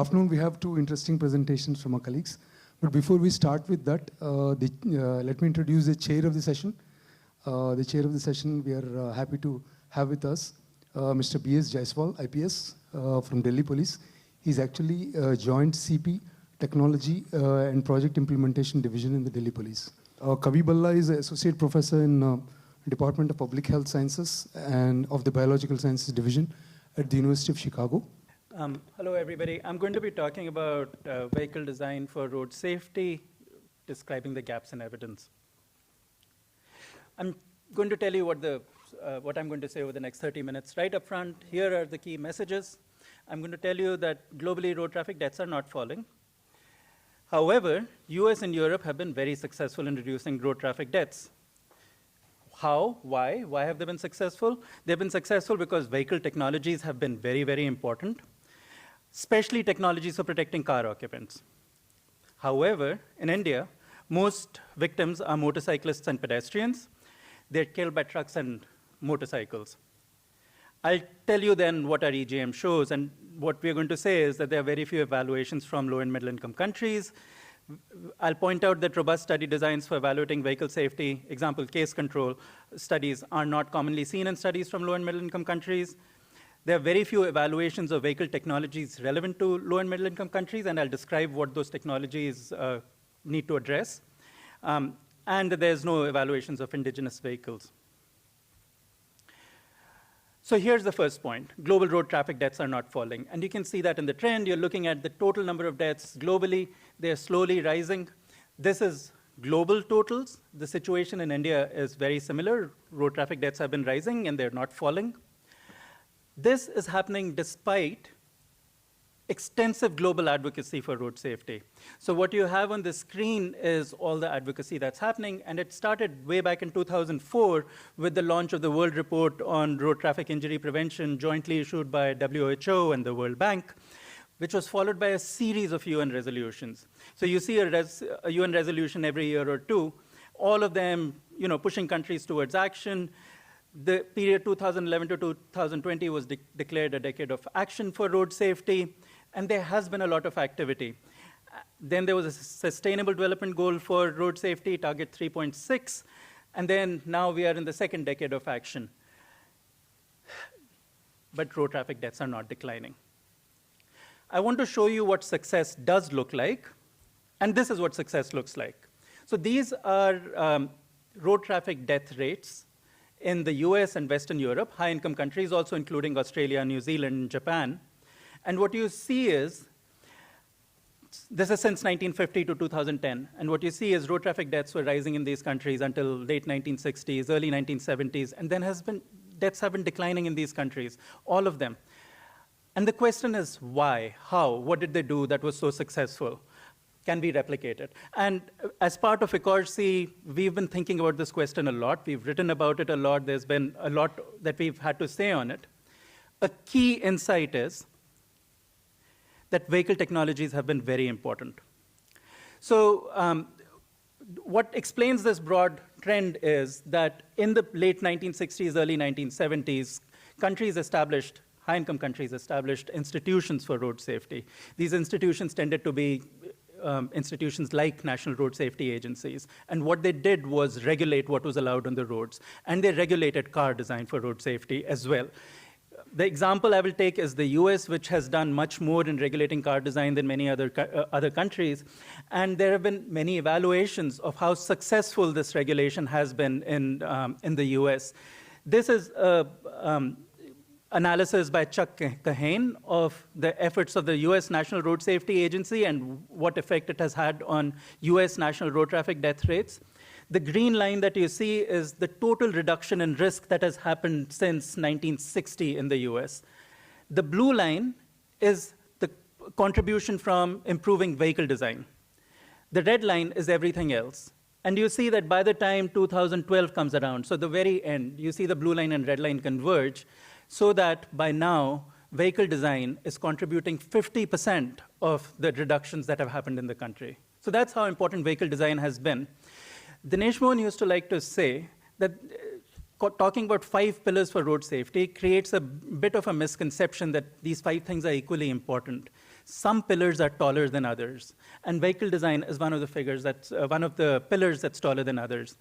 afternoon we have two interesting presentations from our colleagues. But before we start with that, let me introduce the chair of the session. The chair of the session, we are happy to have with us Mr. B.S.Jaiswal, IPS from Delhi Police. He's actually joined CP Technology and Project Implementation Division in the Delhi Police. Kavi Bhalla is an associate professor in Department of Public Health Sciences and of the Biological Sciences Division at the University of Chicago. Hello, everybody. I'm going to be talking about vehicle design for road safety, describing the gaps in evidence. I'm going to tell you what I'm going to say over the next 30 minutes. Right up front, here are the key messages. I'm going to tell you that globally road traffic deaths are not falling. However, US and Europe have been very successful in reducing road traffic deaths. How? Why? Why have they been successful? They've been successful because vehicle technologies have been very, very important, especially technologies for protecting car occupants. However, in India, most victims are motorcyclists and pedestrians. They're killed by trucks and motorcycles. I'll tell you then what our EGM shows, and what we're going to say is that there are very few evaluations from low and middle income countries. I'll point out that robust study designs for evaluating vehicle safety, example, case control studies, are not commonly seen in studies from low and middle income countries. There are very few evaluations of vehicle technologies relevant to low and middle income countries, and I'll describe what those technologies need to address. And there's no evaluations of indigenous vehicles. So here's the first point. Global road traffic deaths are not falling. And you can see that in the trend. You're looking at the total number of deaths globally. They're slowly rising. This is global totals. The situation in India is very similar. Road traffic deaths have been rising, and they're not falling. This is happening despite extensive global advocacy for road safety. So what you have on the screen is all the advocacy that's happening, and it started way back in 2004 with the launch of the World Report on Road Traffic Injury Prevention, jointly issued by WHO and the World Bank, which was followed by a series of UN resolutions. So you see a UN resolution every year or two, all of them pushing countries towards action. The period 2011 to 2020 was declared a decade of action for road safety, and there has been a lot of activity. Then there was a Sustainable Development Goal for road safety, target 3.6, and then now we are in the second decade of action. But road traffic deaths are not declining. I want to show you what success does look like, and this is what success looks like. So these are road traffic death rates in the US and Western Europe, high-income countries, also including Australia, New Zealand, and Japan. And what you see is, this is since 1950 to 2010, and what you see is road traffic deaths were rising in these countries until late 1960s, early 1970s, and then deaths have been declining in these countries, all of them. And the question is why, how, what did they do that was so successful? Can be replicated. And as part of ECORC, we've been thinking about this question a lot. We've written about it a lot. There's been a lot that we've had to say on it. A key insight is that vehicle technologies have been very important. So what explains this broad trend is that in the late 1960s, early 1970s, high-income countries established institutions for road safety. These institutions tended to be institutions like national road safety agencies. And what they did was regulate what was allowed on the roads. And they regulated car design for road safety as well. The example I will take is the US, which has done much more in regulating car design than many other countries. And there have been many evaluations of how successful this regulation has been in the US. This is analysis by Chuck Kahane of the efforts of the US National Road Safety Agency and what effect it has had on US national road traffic death rates. The green line that you see is the total reduction in risk that has happened since 1960 in the US. The blue line is the contribution from improving vehicle design. The red line is everything else. And you see that by the time 2012 comes around, so the very end, you see the blue line and red line converge, so that by now, vehicle design is contributing 50% of the reductions that have happened in the country. So that's how important vehicle design has been. Dinesh Mohan used to like to say that talking about 5 pillars for road safety creates a bit of a misconception that these 5 things are equally important. Some pillars are taller than others, and vehicle design is one of the pillars that's taller than others.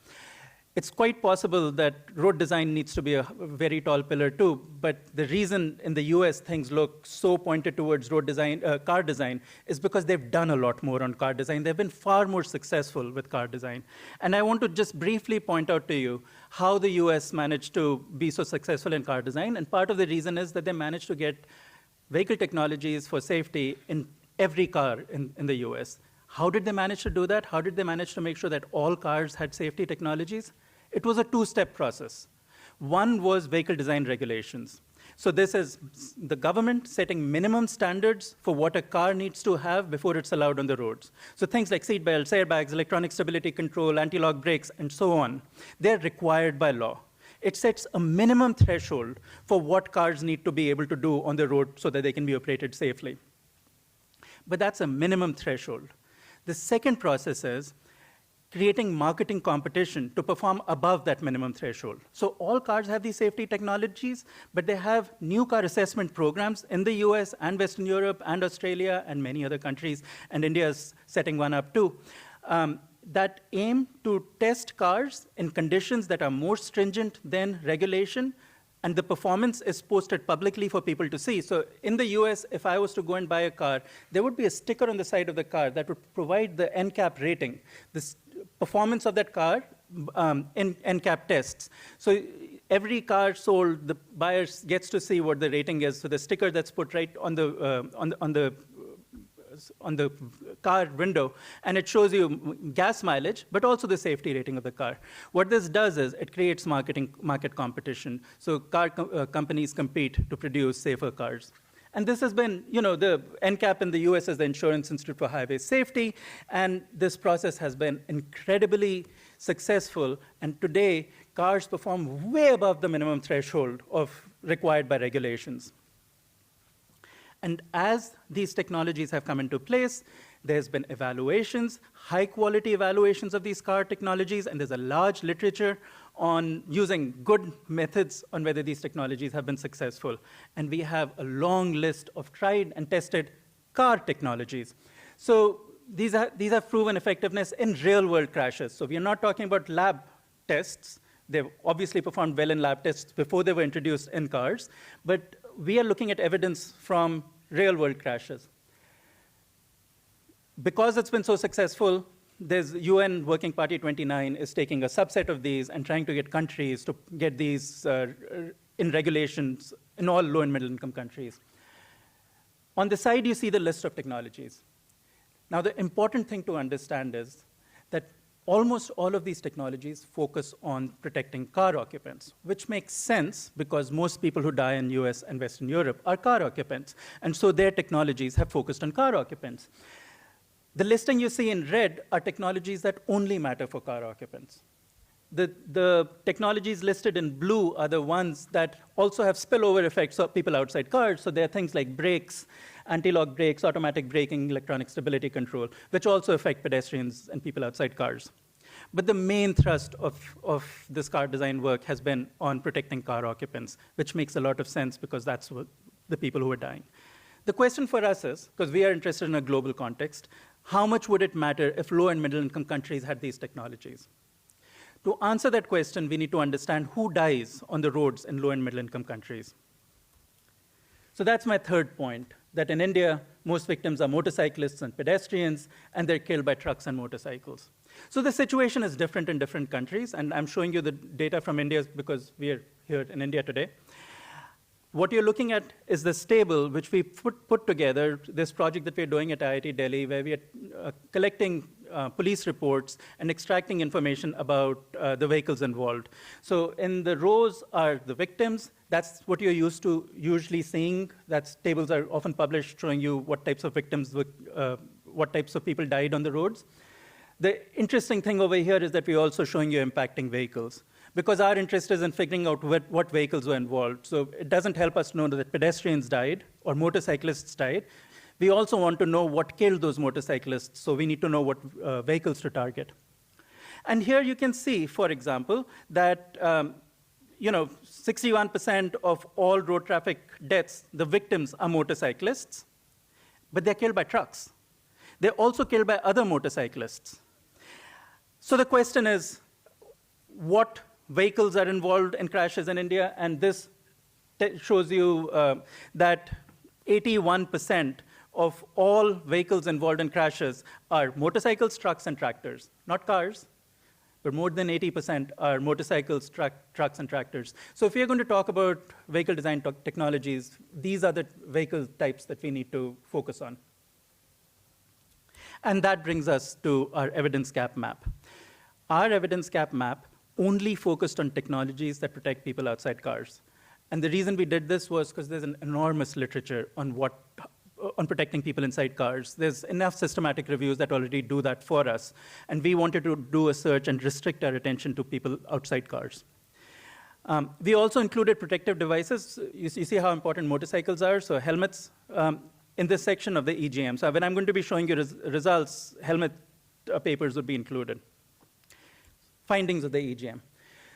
It's quite possible that road design needs to be a very tall pillar too, but the reason in the US things look so pointed towards road design, car design, is because they've done a lot more on car design. They've been far more successful with car design. And I want to just briefly point out to you how the US managed to be so successful in car design, and part of the reason is that they managed to get vehicle technologies for safety in every car in the US. How did they manage to do that? How did they manage to make sure that all cars had safety technologies? It was a two-step process. One was vehicle design regulations. So this is the government setting minimum standards for what a car needs to have before it's allowed on the roads. So things like seat belts, airbags, electronic stability control, anti-lock brakes, and so on, they're required by law. It sets a minimum threshold for what cars need to be able to do on the road so that they can be operated safely. But that's a minimum threshold. The second process is creating marketing competition to perform above that minimum threshold. So all cars have these safety technologies, but they have new car assessment programs in the US and Western Europe and Australia and many other countries, and India is setting one up too, that aim to test cars in conditions that are more stringent than regulation, and the performance is posted publicly for people to see. So in the US, if I was to go and buy a car, there would be a sticker on the side of the car that would provide the NCAP rating, the performance of that car in NCAP tests. So every car sold, the buyer gets to see what the rating is. So the sticker that's put right on the car window, and it shows you gas mileage, but also the safety rating of the car. What this does is it creates market competition. So car companies compete to produce safer cars. And this has been, the NCAP in the US is the Insurance Institute for Highway Safety, and this process has been incredibly successful. And today, cars perform way above the minimum threshold required by regulations. And as these technologies have come into place, there's been evaluations, high-quality evaluations of these car technologies, and there's a large literature on using good methods on whether these technologies have been successful. And we have a long list of tried and tested car technologies. So these have proven effectiveness in real-world crashes. So we are not talking about lab tests. They've obviously performed well in lab tests before they were introduced in cars, but we are looking at evidence from real-world crashes. Because it's been so successful, there's UN Working Party 29 is taking a subset of these and trying to get countries to get these in regulations in all low and middle income countries. On the side, you see the list of technologies. Now, the important thing to understand is that almost all of these technologies focus on protecting car occupants, which makes sense because most people who die in US and Western Europe are car occupants. And so their technologies have focused on car occupants. The listing you see in red are technologies that only matter for car occupants. The technologies listed in blue are the ones that also have spillover effects of people outside cars. So there are things like brakes, anti-lock brakes, automatic braking, electronic stability control, which also affect pedestrians and people outside cars. But the main thrust of this car design work has been on protecting car occupants, which makes a lot of sense because that's what the people who are dying. The question for us is, because we are interested in a global context, how much would it matter if low and middle income countries had these technologies? To answer that question, we need to understand who dies on the roads in low and middle income countries. So that's my third point, that in India, most victims are motorcyclists and pedestrians, and they're killed by trucks and motorcycles. So the situation is different in different countries, and I'm showing you the data from India because we are here in India today. What you're looking at is this table, which we put together, this project that we're doing at IIT Delhi, where we are collecting police reports and extracting information about the vehicles involved. So in the rows are the victims. That's what you're used to usually seeing. Tables are often published showing you what types of victims, what types of people died on the roads. The interesting thing over here is that we're also showing you impacting vehicles, because our interest is in figuring out what vehicles were involved. So it doesn't help us know that pedestrians died or motorcyclists died. We also want to know what killed those motorcyclists, so we need to know what vehicles to target. And here you can see, for example, that 61% of all road traffic deaths, the victims are motorcyclists. but they're killed by trucks. They're also killed by other motorcyclists. So the question is, what vehicles are involved in crashes in India? And this shows you that 81% of all vehicles involved in crashes are motorcycles, trucks, and tractors. Not cars, but more than 80% are motorcycles, trucks, and tractors. So if we're going to talk about vehicle design technologies, these are the vehicle types that we need to focus on. And that brings us to our evidence gap map. Our evidence gap map only focused on technologies that protect people outside cars. And the reason we did this was because there's an enormous literature on protecting people inside cars. There's enough systematic reviews that already do that for us. And we wanted to do a search and restrict our attention to people outside cars. We also included protective devices. You see how important motorcycles are, so helmets in this section of the EGM. So when I'm going to be showing you results, helmet papers would be included. Findings of the EGM.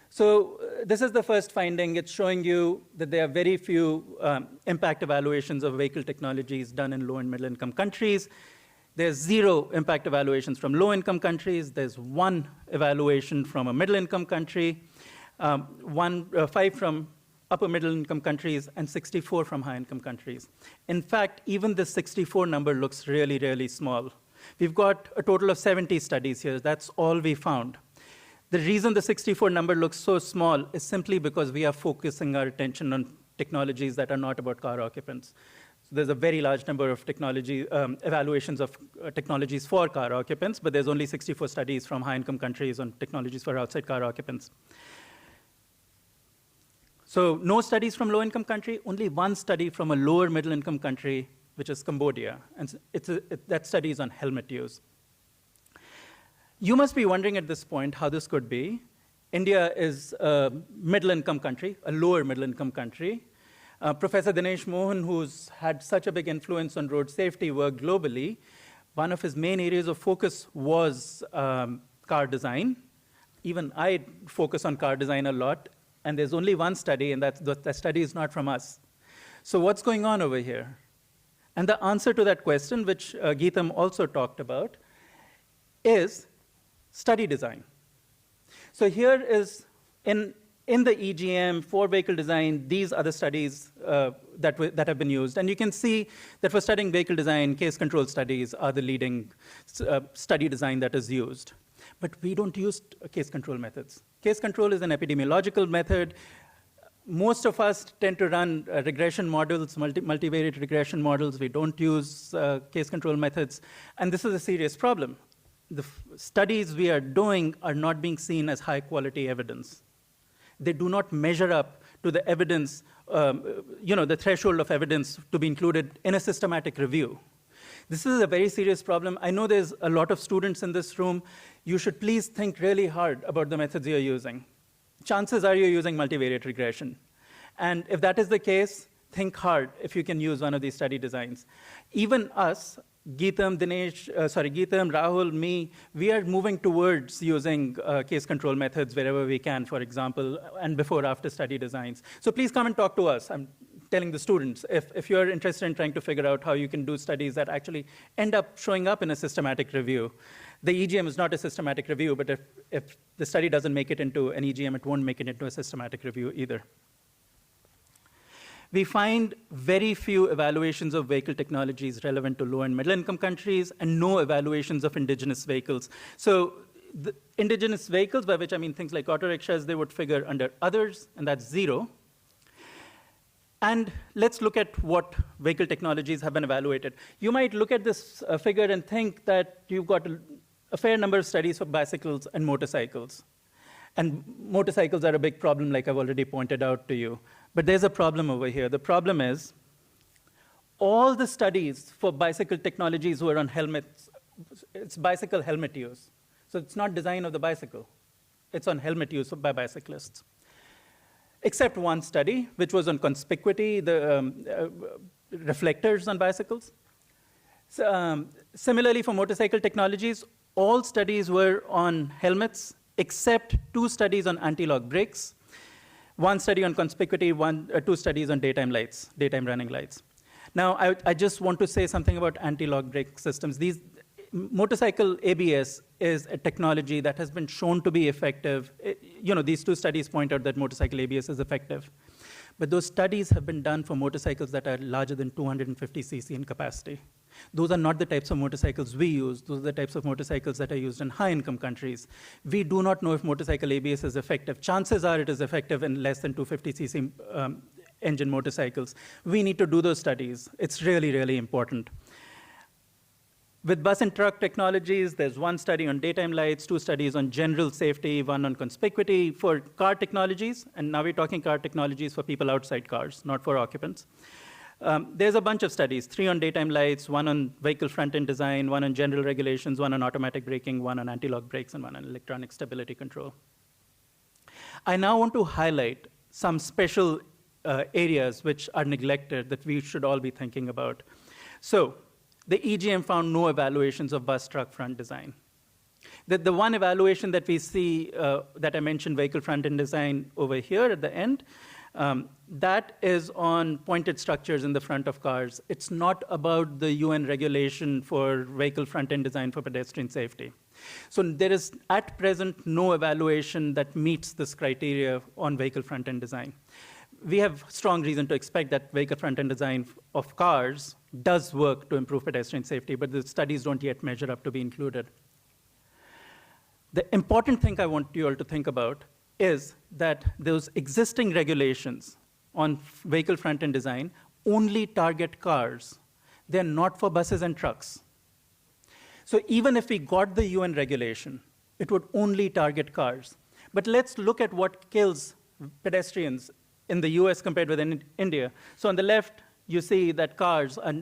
So this is the first finding. It's showing you that there are very few impact evaluations of vehicle technologies done in low and middle income countries. There's 0 impact evaluations from low income countries. There's 1 evaluation from a middle income country, 5 from upper middle income countries, and 64 from high income countries. In fact, even the 64 number looks really, really small. We've got a total of 70 studies here. That's all we found. The reason the 64 number looks so small is simply because we are focusing our attention on technologies that are not about car occupants. So there's a very large number of technology evaluations of technologies for car occupants, but there's only 64 studies from high-income countries on technologies for outside car occupants. So no studies from low-income country, only 1 study from a lower middle-income country, which is Cambodia. And that study is on helmet use. You must be wondering at this point how this could be. India is a middle-income country, a lower middle-income country. Professor Dinesh Mohan, who's had such a big influence on road safety work globally, one of his main areas of focus was car design. Even I focus on car design a lot, and there's only 1 study, and that study is not from us. So what's going on over here? And the answer to that question, which Geetam also talked about, is study design. So here is, in the EGM for vehicle design, these are the studies that have been used. And you can see that for studying vehicle design, case control studies are the leading study design that is used. But we don't use case control methods. Case control is an epidemiological method. Most of us tend to run regression models, multivariate regression models. We don't use case control methods. And this is a serious problem. The studies we are doing are not being seen as high-quality evidence. They do not measure up to the evidence, the threshold of evidence to be included in a systematic review. This is a very serious problem. I know there's a lot of students in this room. You should please think really hard about the methods you're using. Chances are you're using multivariate regression. And if that is the case, think hard if you can use one of these study designs. Even us, Geetam, Rahul, me, we are moving towards using case control methods wherever we can, for example, and before-after study designs. So please come and talk to us. I'm telling the students, if you're interested in trying to figure out how you can do studies that actually end up showing up in a systematic review. The EGM is not a systematic review, but if the study doesn't make it into an EGM, it won't make it into a systematic review either. We find very few evaluations of vehicle technologies relevant to low and middle income countries, and no evaluations of indigenous vehicles. So the indigenous vehicles, by which I mean things like auto rickshaws, they would figure under others, and that's 0. And let's look at what vehicle technologies have been evaluated. You might look at this figure and think that you've got a fair number of studies for bicycles and motorcycles. And motorcycles are a big problem, like I've already pointed out to you. But there's a problem over here. The problem is all the studies for bicycle technologies were on helmets. It's bicycle helmet use. So it's not design of the bicycle. It's on helmet use by bicyclists. Except 1 study, which was on conspicuity, the reflectors on bicycles. So, similarly, for motorcycle technologies, all studies were on helmets, except 2 studies on anti-lock brakes, 1 study on conspicuity, 2 studies on daytime running lights. Now, I just want to say something about anti-lock brake systems. These motorcycle ABS is a technology that has been shown to be effective. These two studies point out that motorcycle ABS is effective. But those studies have been done for motorcycles that are larger than 250 cc in capacity. Those are not the types of motorcycles we use. Those are the types of motorcycles that are used in high-income countries. We do not know if motorcycle ABS is effective. Chances are it is effective in less than 250 cc engine motorcycles. We need to do those studies. It's really, really important. With bus and truck technologies, there's one study on daytime lights, 2 studies on general safety, 1 on conspicuity. For car technologies, and now we're talking car technologies for people outside cars, not for occupants. There's a bunch of studies, 3 on daytime lights, 1 on vehicle front-end design, 1 on general regulations, 1 on automatic braking, 1 on anti-lock brakes, and 1 on electronic stability control. I now want to highlight some special areas which are neglected that we should all be thinking about. So, the EGM found no evaluations of bus truck front design. The one evaluation that we see that I mentioned, vehicle front-end design over here at the end, that is on pointed structures in the front of cars. It's not about the UN regulation for vehicle front-end design for pedestrian safety. So there is, at present, no evaluation that meets this criteria on vehicle front-end design. We have strong reason to expect that vehicle front-end design of cars does work to improve pedestrian safety, but the studies don't yet measure up to be included. The important thing I want you all to think about is that those existing regulations on vehicle front-end design only target cars. They're not for buses and trucks. So even if we got the UN regulation, it would only target cars. But let's look at what kills pedestrians in the US compared with India. So on the left, you see that cars are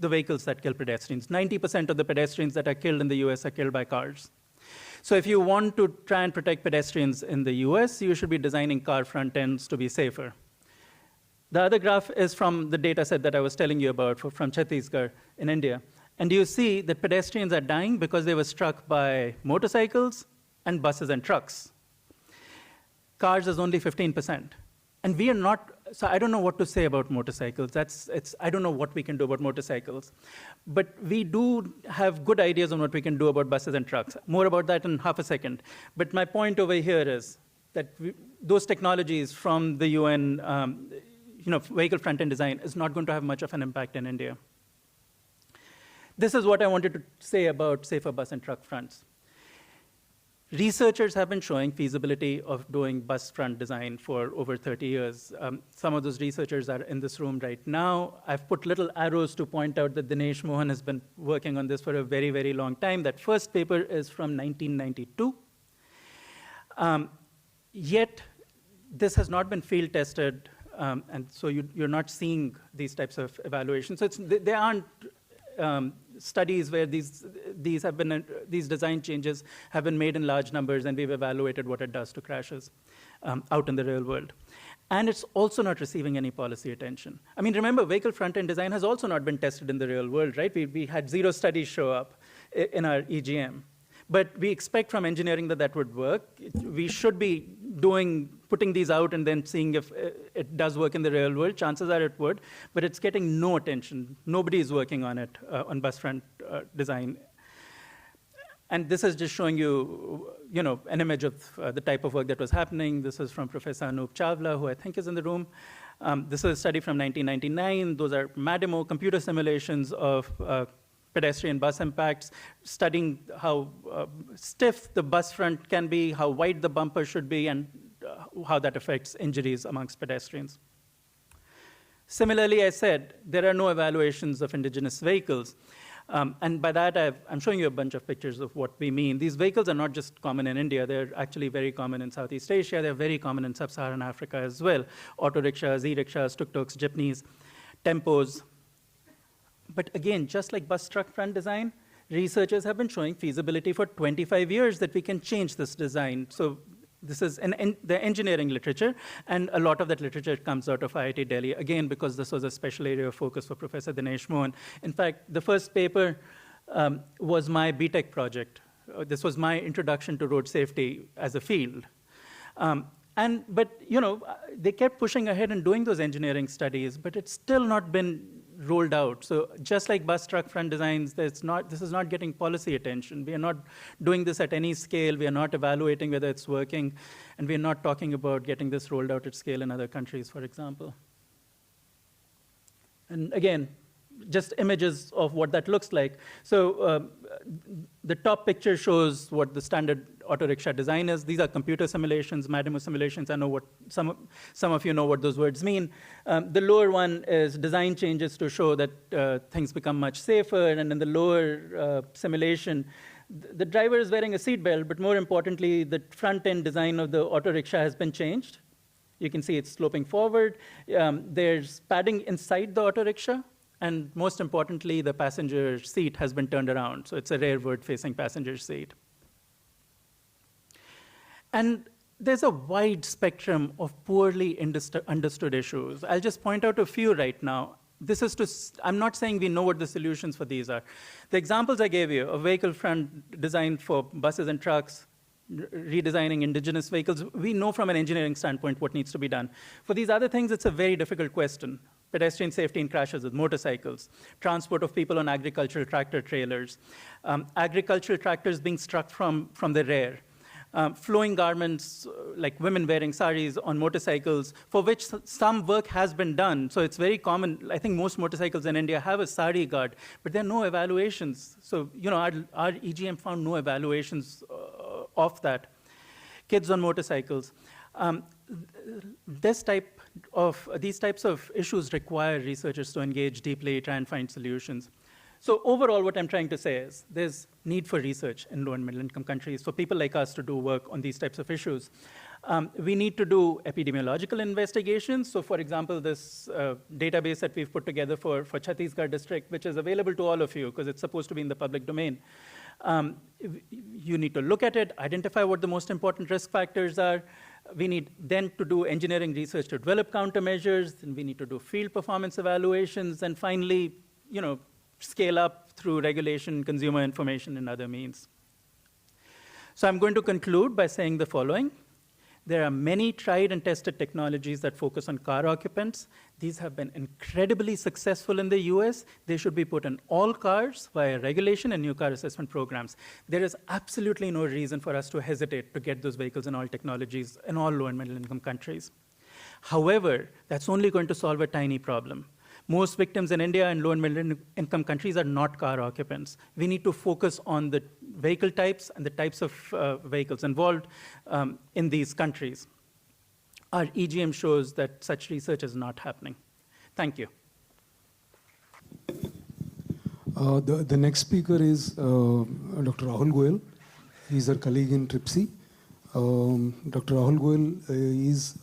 the vehicles that kill pedestrians. 90% of the pedestrians that are killed in the US are killed by cars. So if you want to try and protect pedestrians in the US, you should be designing car front ends to be safer. The other graph is from the data set that I was telling you about from Chhattisgarh in India. And you see that pedestrians are dying because they were struck by motorcycles and buses and trucks. Cars is only 15%. And we are not, so I don't know what to say about motorcycles. I don't know what we can do about motorcycles. But we do have good ideas on what we can do about buses and trucks. More about that in half a second. But my point over here is that those technologies from the UN, vehicle front-end design is not going to have much of an impact in India. This is what I wanted to say about safer bus and truck fronts. Researchers have been showing feasibility of doing bus front design for over 30 years. Some of those researchers are in this room right now. I've put little arrows to point out that Dinesh Mohan has been working on this for a very, very long time. That first paper is from 1992. Yet, this has not been field tested, and so you're not seeing these types of evaluations. So they aren't studies where these design changes have been made in large numbers, and we've evaluated what it does to crashes out in the real world. And it's also not receiving any policy attention. I mean, remember, vehicle front-end design has also not been tested in the real world, right? We had 0 studies show up in our EGM. But we expect from engineering that that would work. We should be putting these out and then seeing if it does work in the real world. Chances are it would, but it's getting no attention. Nobody is working on it, on bus front design. And this is just showing you, an image of the type of work that was happening. This is from Professor Anup Chawla, who I think is in the room. This is a study from 1999. Those are MADIMO computer simulations of pedestrian bus impacts, studying how stiff the bus front can be, how wide the bumper should be, and how that affects injuries amongst pedestrians. Similarly, I said, there are no evaluations of indigenous vehicles. And by that, I'm showing you a bunch of pictures of what we mean. These vehicles are not just common in India. They're actually very common in Southeast Asia. They're very common in sub-Saharan Africa as well. Auto rickshaws, e-rickshaws, tuk-tuks, jeepneys, tempos. But again, just like bus truck front design, researchers have been showing feasibility for 25 years that we can change this design. So this is the engineering literature, and a lot of that literature comes out of IIT Delhi, again, because this was a special area of focus for Professor Dinesh Mohan. In fact, the first paper was my BTech project. This was my introduction to road safety as a field. But they kept pushing ahead and doing those engineering studies, but it's still not been rolled out. So just like bus truck front designs, this is not getting policy attention. We are not doing this at any scale. We are not evaluating whether it's working. And we are not talking about getting this rolled out at scale in other countries, for example. And again, just images of what that looks like. So the top picture shows what the standard auto rickshaw design is. These are computer simulations, Madimo simulations. I know what some of you know what those words mean. The lower one is design changes to show that things become much safer. And in the lower simulation, the driver is wearing a seatbelt, but more importantly, the front end design of the auto rickshaw has been changed. You can see it's sloping forward. There's padding inside the auto rickshaw. And most importantly, the passenger seat has been turned around. So it's a rearward-facing passenger seat. And there's a wide spectrum of poorly understood issues. I'll just point out a few right now. I'm not saying we know what the solutions for these are. The examples I gave you, a vehicle front designed for buses and trucks, redesigning indigenous vehicles, we know from an engineering standpoint what needs to be done. For these other things, it's a very difficult question. Pedestrian safety in crashes with motorcycles, transport of people on agricultural tractor trailers, agricultural tractors being struck from the rear, flowing garments like women wearing saris on motorcycles, for which some work has been done. So it's very common. I think most motorcycles in India have a sari guard, but there are no evaluations. So our EGM found no evaluations of that. Kids on motorcycles. These types of issues require researchers to engage deeply, try and find solutions. So overall, what I'm trying to say is there's need for research in low and middle income countries for people like us to do work on these types of issues. We need to do epidemiological investigations. So for example, this database that we've put together for Chhattisgarh district, which is available to all of you because it's supposed to be in the public domain. You need to look at it, identify what the most important risk factors are. We need then to do engineering research to develop countermeasures, and we need to do field performance evaluations, and finally, scale up through regulation, consumer information, and other means. So I'm going to conclude by saying the following. There are many tried and tested technologies that focus on car occupants. These have been incredibly successful in the US. They should be put in all cars via regulation and new car assessment programs. There is absolutely no reason for us to hesitate to get those vehicles in all technologies in all low and middle income countries. However, that's only going to solve a tiny problem. Most victims in India and low and middle income countries are not car occupants. We need to focus on the vehicle types and the types of vehicles involved in these countries. Our EGM shows that such research is not happening. Thank you. The next speaker is Dr. Rahul Goel. He's our colleague in TRIPSI. Dr. Rahul Goel is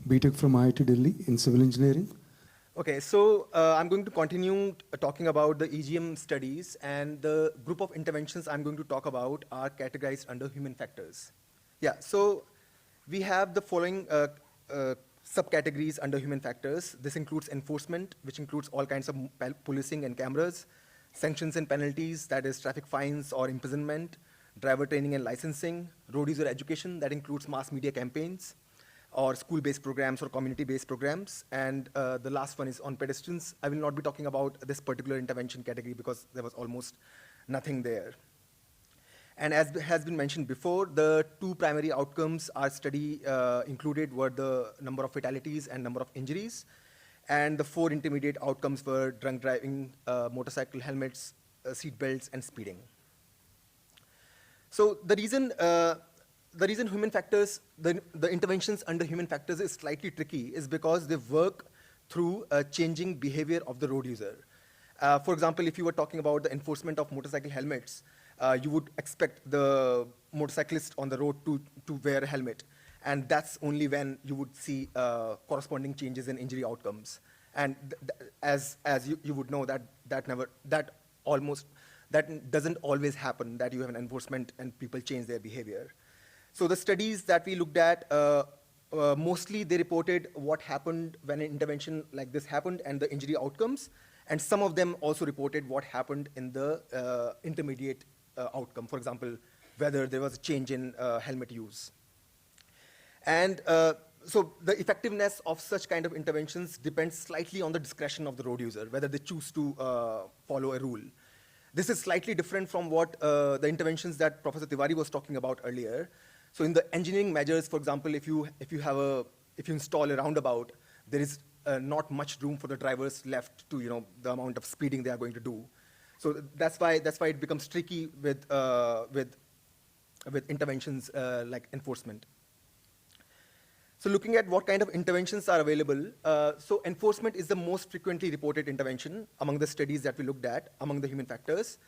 B.Tech from IIT Delhi in civil engineering. Okay, so I'm going to continue talking about the EGM studies, and the group of interventions I'm going to talk about are categorized under human factors. Yeah, so we have the following subcategories under human factors. This includes enforcement, which includes all kinds of policing and cameras, sanctions and penalties, that is traffic fines or imprisonment, driver training and licensing, road user education, that includes mass media campaigns, or school-based programs or community-based programs. And the last one is on pedestrians. I will not be talking about this particular intervention category because there was almost nothing there. And as has been mentioned before, the two primary outcomes our study included were the number of fatalities and number of injuries. And the four intermediate outcomes were drunk driving, motorcycle helmets, seat belts, and speeding. So the reason human factors, the interventions under human factors is slightly tricky is because they work through changing behavior of the road user. For example, if you were talking about the enforcement of motorcycle helmets, you would expect the motorcyclist on the road to wear a helmet. And that's only when you would see corresponding changes in injury outcomes. And as you would know, that doesn't always happen, that you have an enforcement and people change their behavior. So the studies that we looked at, mostly they reported what happened when an intervention like this happened and the injury outcomes. And some of them also reported what happened in the intermediate outcome. For example, whether there was a change in helmet use. And so the effectiveness of such kind of interventions depends slightly on the discretion of the road user, whether they choose to follow a rule. This is slightly different from what the interventions that Professor Tiwari was talking about earlier. So in the engineering measures, for example, if you install a roundabout, there is not much room for the drivers left to the amount of speeding they are going to do. So that's why it becomes tricky with interventions like enforcement. So looking at what kind of interventions are available, so enforcement is the most frequently reported intervention among the studies that we looked at, among the human factors,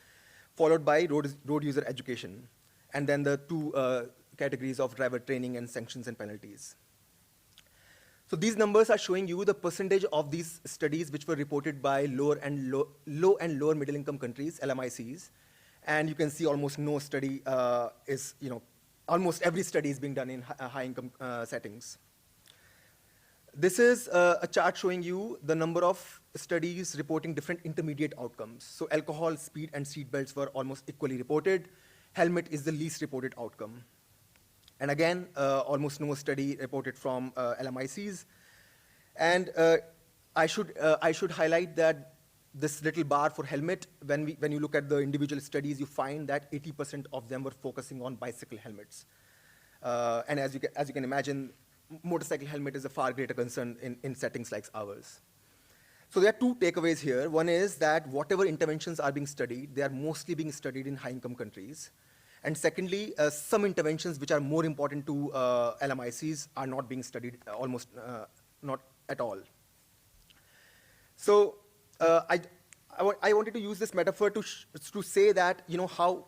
followed by road user education, and then the two categories of driver training and sanctions and penalties. So these numbers are showing you the percentage of these studies which were reported by low and lower middle income countries, LMICs, and you can see almost no study almost every study is being done in high income settings. This is a chart showing you the number of studies reporting different intermediate outcomes. So alcohol, speed, and seat belts were almost equally reported. Helmet is the least reported outcome. And again, almost no study reported from LMICs. And I should highlight that this little bar for helmet, when you look at the individual studies, you find that 80% of them were focusing on bicycle helmets. And as you can imagine, motorcycle helmet is a far greater concern in settings like ours. So there are two takeaways here. One is that whatever interventions are being studied, they are mostly being studied in high-income countries. And secondly, some interventions which are more important to LMICs are not being studied almost not at all. So I wanted to use this metaphor to say that how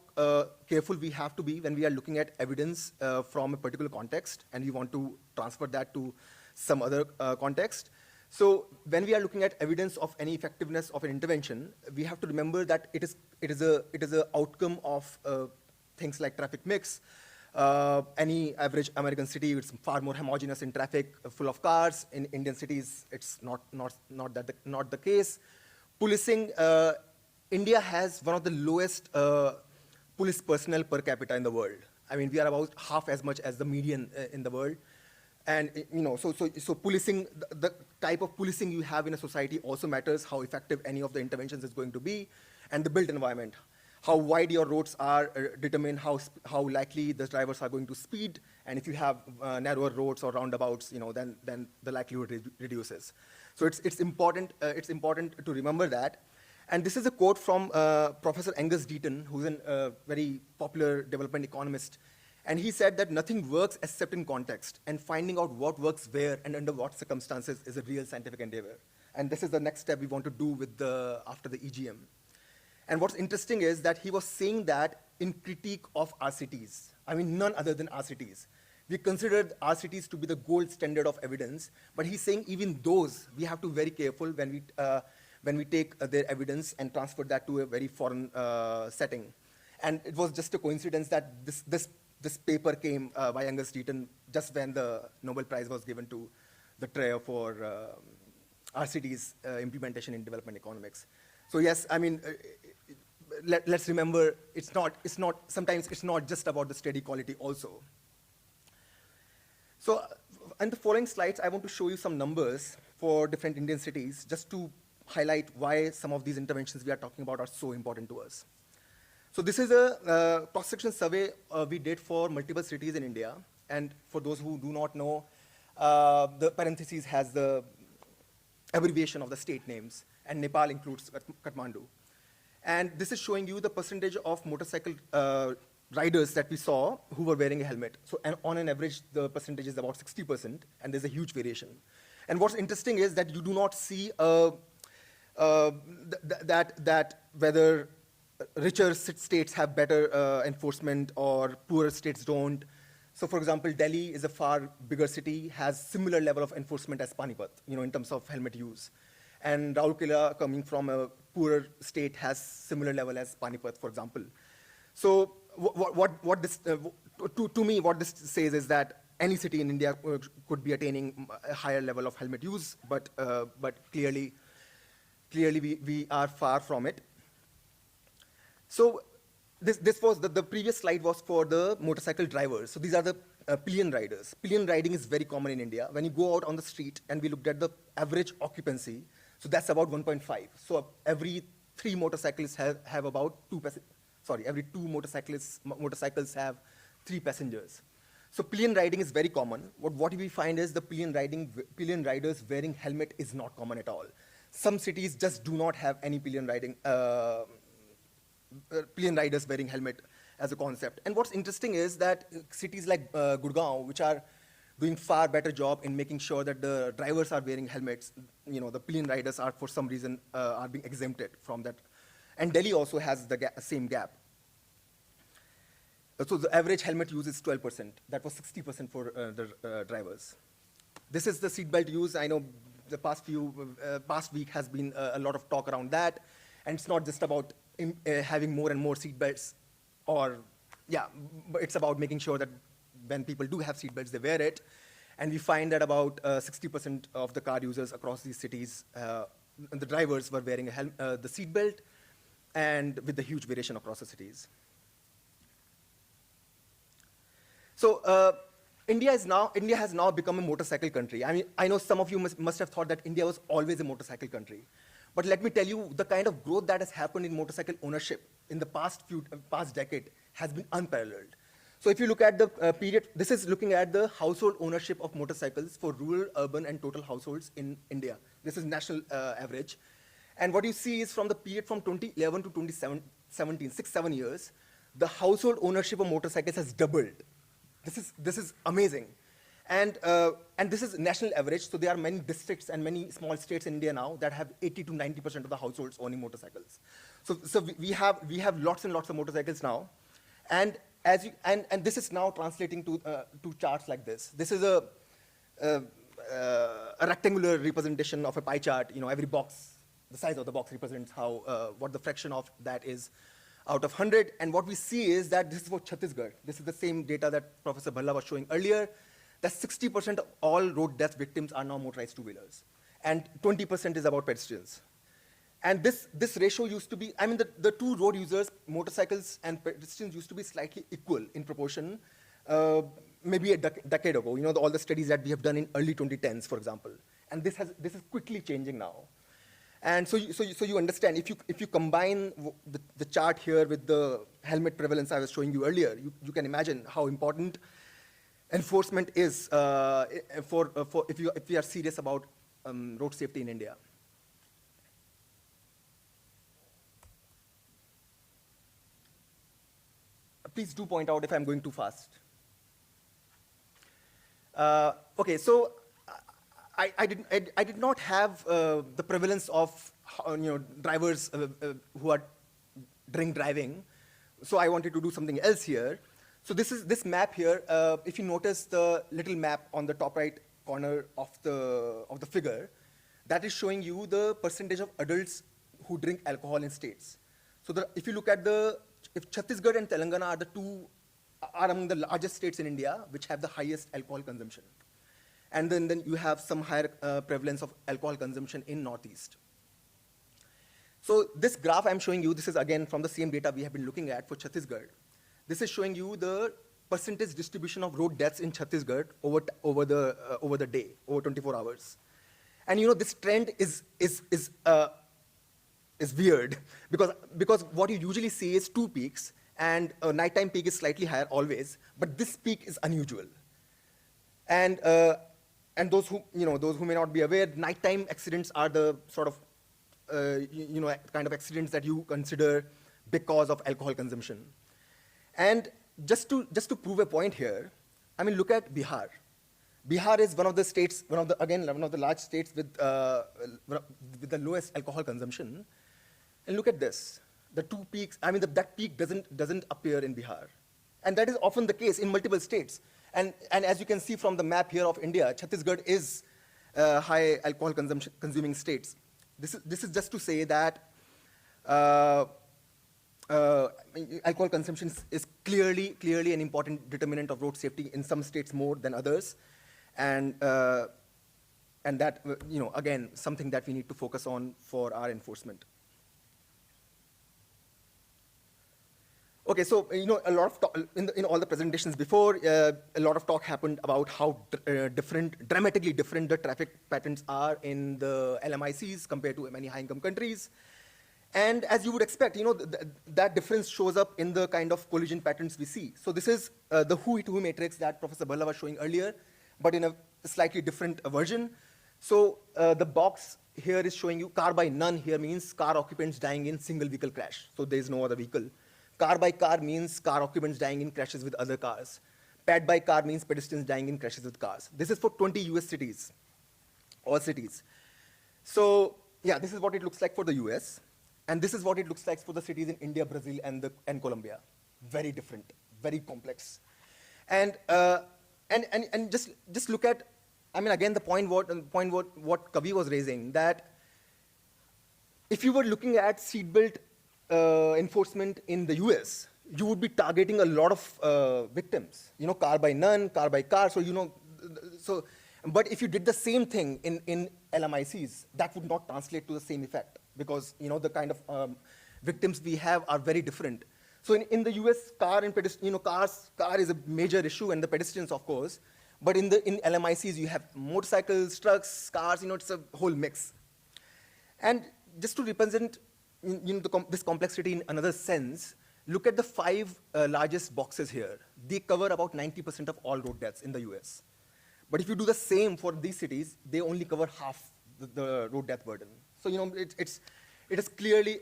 careful we have to be when we are looking at evidence from a particular context, and we want to transfer that to some other context. So when we are looking at evidence of any effectiveness of an intervention, we have to remember that it is a outcome of things like traffic mix. Any average American city, it's far more homogeneous in traffic, full of cars. In Indian cities, it's not the case. Policing, India has one of the lowest police personnel per capita in the world. I mean, we are about half as much as the median in the world. And so policing, the type of policing you have in a society also matters, how effective any of the interventions is going to be, and the built environment. How wide your roads are determine how likely the drivers are going to speed, and if you have narrower roads or roundabouts, then the likelihood reduces. So it's important to remember that. And this is a quote from Professor Angus Deaton, who's a very popular development economist. And he said that nothing works except in context, and finding out what works where and under what circumstances is a real scientific endeavor. And this is the next step we want to do after the EGM. And what's interesting is that he was saying that in critique of RCTs, I mean, none other than RCTs. We considered RCTs to be the gold standard of evidence, but he's saying even those, we have to be very careful when we take their evidence and transfer that to a very foreign setting. And it was just a coincidence that this paper came by Angus Deaton just when the Nobel Prize was given to the trio for RCTs implementation in development economics. So yes, I mean, let's remember, sometimes it's not just about the study quality also. So in the following slides, I want to show you some numbers for different Indian cities, just to highlight why some of these interventions we are talking about are so important to us. So this is a cross-section survey we did for multiple cities in India. And for those who do not know, the parentheses has the abbreviation of the state names, and Nepal includes Kathmandu. And this is showing you the percentage of motorcycle riders that we saw who were wearing a helmet. So on an average, the percentage is about 60%, and there's a huge variation. And what's interesting is that you do not see that whether richer states have better enforcement or poorer states don't. So for example, Delhi is a far bigger city, has similar level of enforcement as Panipat, in terms of helmet use. And Raurkela, coming from a poorer state, has similar level as Panipat, for example. So to me, what this says is that any city in India could be attaining a higher level of helmet use, but clearly we are far from it. So this was the previous slide was for the motorcycle drivers. So these are the pillion riders. Pillion riding is very common in India. When you go out on the street and we looked at the average occupancy, so that's about 1.5. So every 3 motorcyclists have about every 2 motorcycles have 3 passengers. So pillion riding is very common. What we find is the pillion riders wearing helmet is not common at all. Some cities just do not have any pillion riders wearing helmet as a concept. And what's interesting is that cities like Gurgaon, which are doing far better job in making sure that the drivers are wearing helmets, the pillion riders are for some reason are being exempted from that. And Delhi also has the same gap. So the average helmet use is 12%. That was 60% for the drivers. This is the seatbelt use. I know the past week has been a lot of talk around that. And it's not just about having more and more seatbelts, but it's about making sure that when people do have seatbelts, they wear it. And we find that about 60% of the car users across these cities, the drivers were wearing the seatbelt, and with the huge variation across the cities. So India has now become a motorcycle country. I mean, I know some of you must have thought that India was always a motorcycle country. But let me tell you, the kind of growth that has happened in motorcycle ownership in the past decade has been unparalleled. So if you look at the period, this is looking at the household ownership of motorcycles for rural, urban, and total households in India. This is national average. And what you see is from the period from 2011 to 2017, 6-7 years, the household ownership of motorcycles has doubled. This is amazing. And this is national average, so there are many districts and many small states in India now that have 80 to 90% of the households owning motorcycles. So we have lots and lots of motorcycles now, and this is now translating to charts like this. This is a rectangular representation of a pie chart. Every box, the size of the box represents what the fraction of that is out of 100. And what we see is that this is for Chhattisgarh. This is the same data that Professor Bhalla was showing earlier, that 60% of all road death victims are now motorized two-wheelers, and 20% is about pedestrians. And this ratio used to be, I mean, the two road users, motorcycles and pedestrians, used to be slightly equal in proportion, maybe a decade ago. All the studies that we have done in early 2010s, for example. And this is quickly changing now. And so you understand, if you combine the chart here with the helmet prevalence I was showing you earlier, you can imagine how important enforcement is if we are serious about road safety in India. Please do point out if I'm going too fast. Okay, so I did not have the prevalence of drivers who are drink driving, so I wanted to do something else here. So this map here. If you notice the little map on the top right corner of the figure, that is showing you the percentage of adults who drink alcohol in states. So if you look at if Chhattisgarh and Telangana are among the largest states in India which have the highest alcohol consumption. And then you have some higher prevalence of alcohol consumption in Northeast. So this graph I'm showing you, this is again from the same data we have been looking at for Chhattisgarh. This is showing you the percentage distribution of road deaths in Chhattisgarh over the day, over 24 hours. And this trend is weird because what you usually see is 2 peaks, and a nighttime peak is slightly higher always, but this peak is unusual. And those who may not be aware, nighttime accidents are the sort of kind of accidents that you consider because of alcohol consumption. And just to prove a point here, I mean, look at Bihar. Bihar is one of the states, one of the large states with the lowest alcohol consumption. And look at this, the 2 peaks. I mean, that peak doesn't appear in Bihar, and that is often the case in multiple states. And as you can see from the map here of India, Chhattisgarh is high alcohol consuming states. This is just to say that alcohol consumption is clearly an important determinant of road safety in some states more than others, and that again something that we need to focus on for our enforcement. Okay, so a lot of talk, in all the presentations before, a lot of talk happened about how dramatically different the traffic patterns are in the LMICs compared to many high-income countries. And as you would expect, that difference shows up in the kind of collision patterns we see. So this is the who-it-who matrix that Professor Bhalla was showing earlier, but in a slightly different version. So the box here is showing you car by none here means car occupants dying in single vehicle crash. So there is no other vehicle. Car by car means car occupants dying in crashes with other cars. Pad by car means pedestrians dying in crashes with cars. This is for 20 US cities, all cities. So yeah, this is what it looks like for the US. And this is what it looks like for the cities in India, Brazil, and Colombia. Very different, very complex. And just look at, I mean, again, the point what Kavi was raising, that if you were looking at seatbelt enforcement in the US, you would be targeting a lot of victims. Car by none, car by car. So but if you did the same thing in LMICs, that would not translate to the same effect, because the kind of victims we have are very different. So in the US, car and car is a major issue, and the pedestrians, of course. But in LMICs, you have motorcycles, trucks, cars. It's a whole mix. And just to represent this complexity in another sense, look at the 5 largest boxes here. They cover about 90% of all road deaths in the US. But if you do the same for these cities, they only cover half the road death burden. So it is clearly,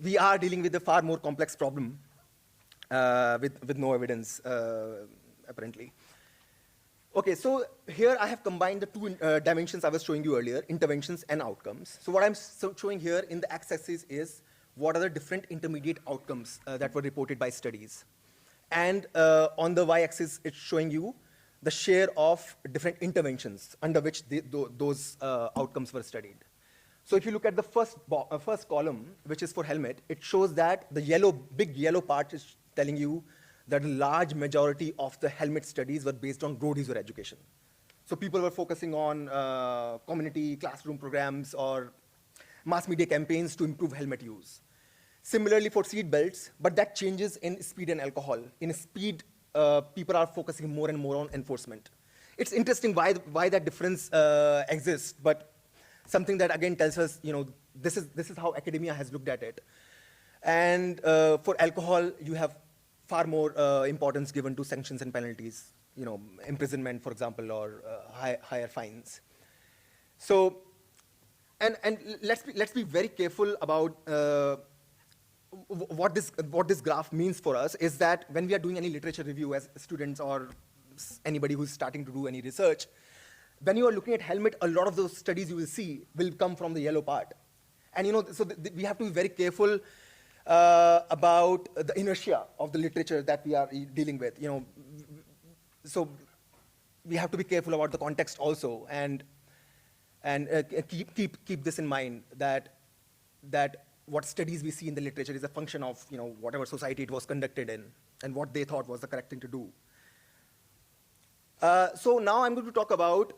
we are dealing with a far more complex problem with no evidence, apparently. Okay, so here I have combined the 2 dimensions I was showing you earlier, interventions and outcomes. So what I'm showing here in the x-axis is what are the different intermediate outcomes that were reported by studies. And on the y-axis, it's showing you the share of different interventions under which those outcomes were studied. So if you look at the first column, which is for helmet, it shows that the big yellow part is telling you that a large majority of the helmet studies were based on road user education. So people were focusing on community classroom programs or mass media campaigns to improve helmet use. Similarly for seat belts, but that changes in speed and alcohol. In speed, people are focusing more and more on enforcement. It's interesting why that difference exists, but something that again tells us, this is how academia has looked at it. And for alcohol, you have far more importance given to sanctions and penalties, imprisonment, for example, or higher fines. So, and let's be very careful about what this graph means for us is that when we are doing any literature review as students or anybody who's starting to do any research, when you are looking at helmet, a lot of those studies you will see will come from the yellow part. And so we have to be very careful about the inertia of the literature that we are dealing with. So we have to be careful about the context also, and keep this in mind, that what studies we see in the literature is a function of whatever society it was conducted in and what they thought was the correct thing to do. So now I'm going to talk about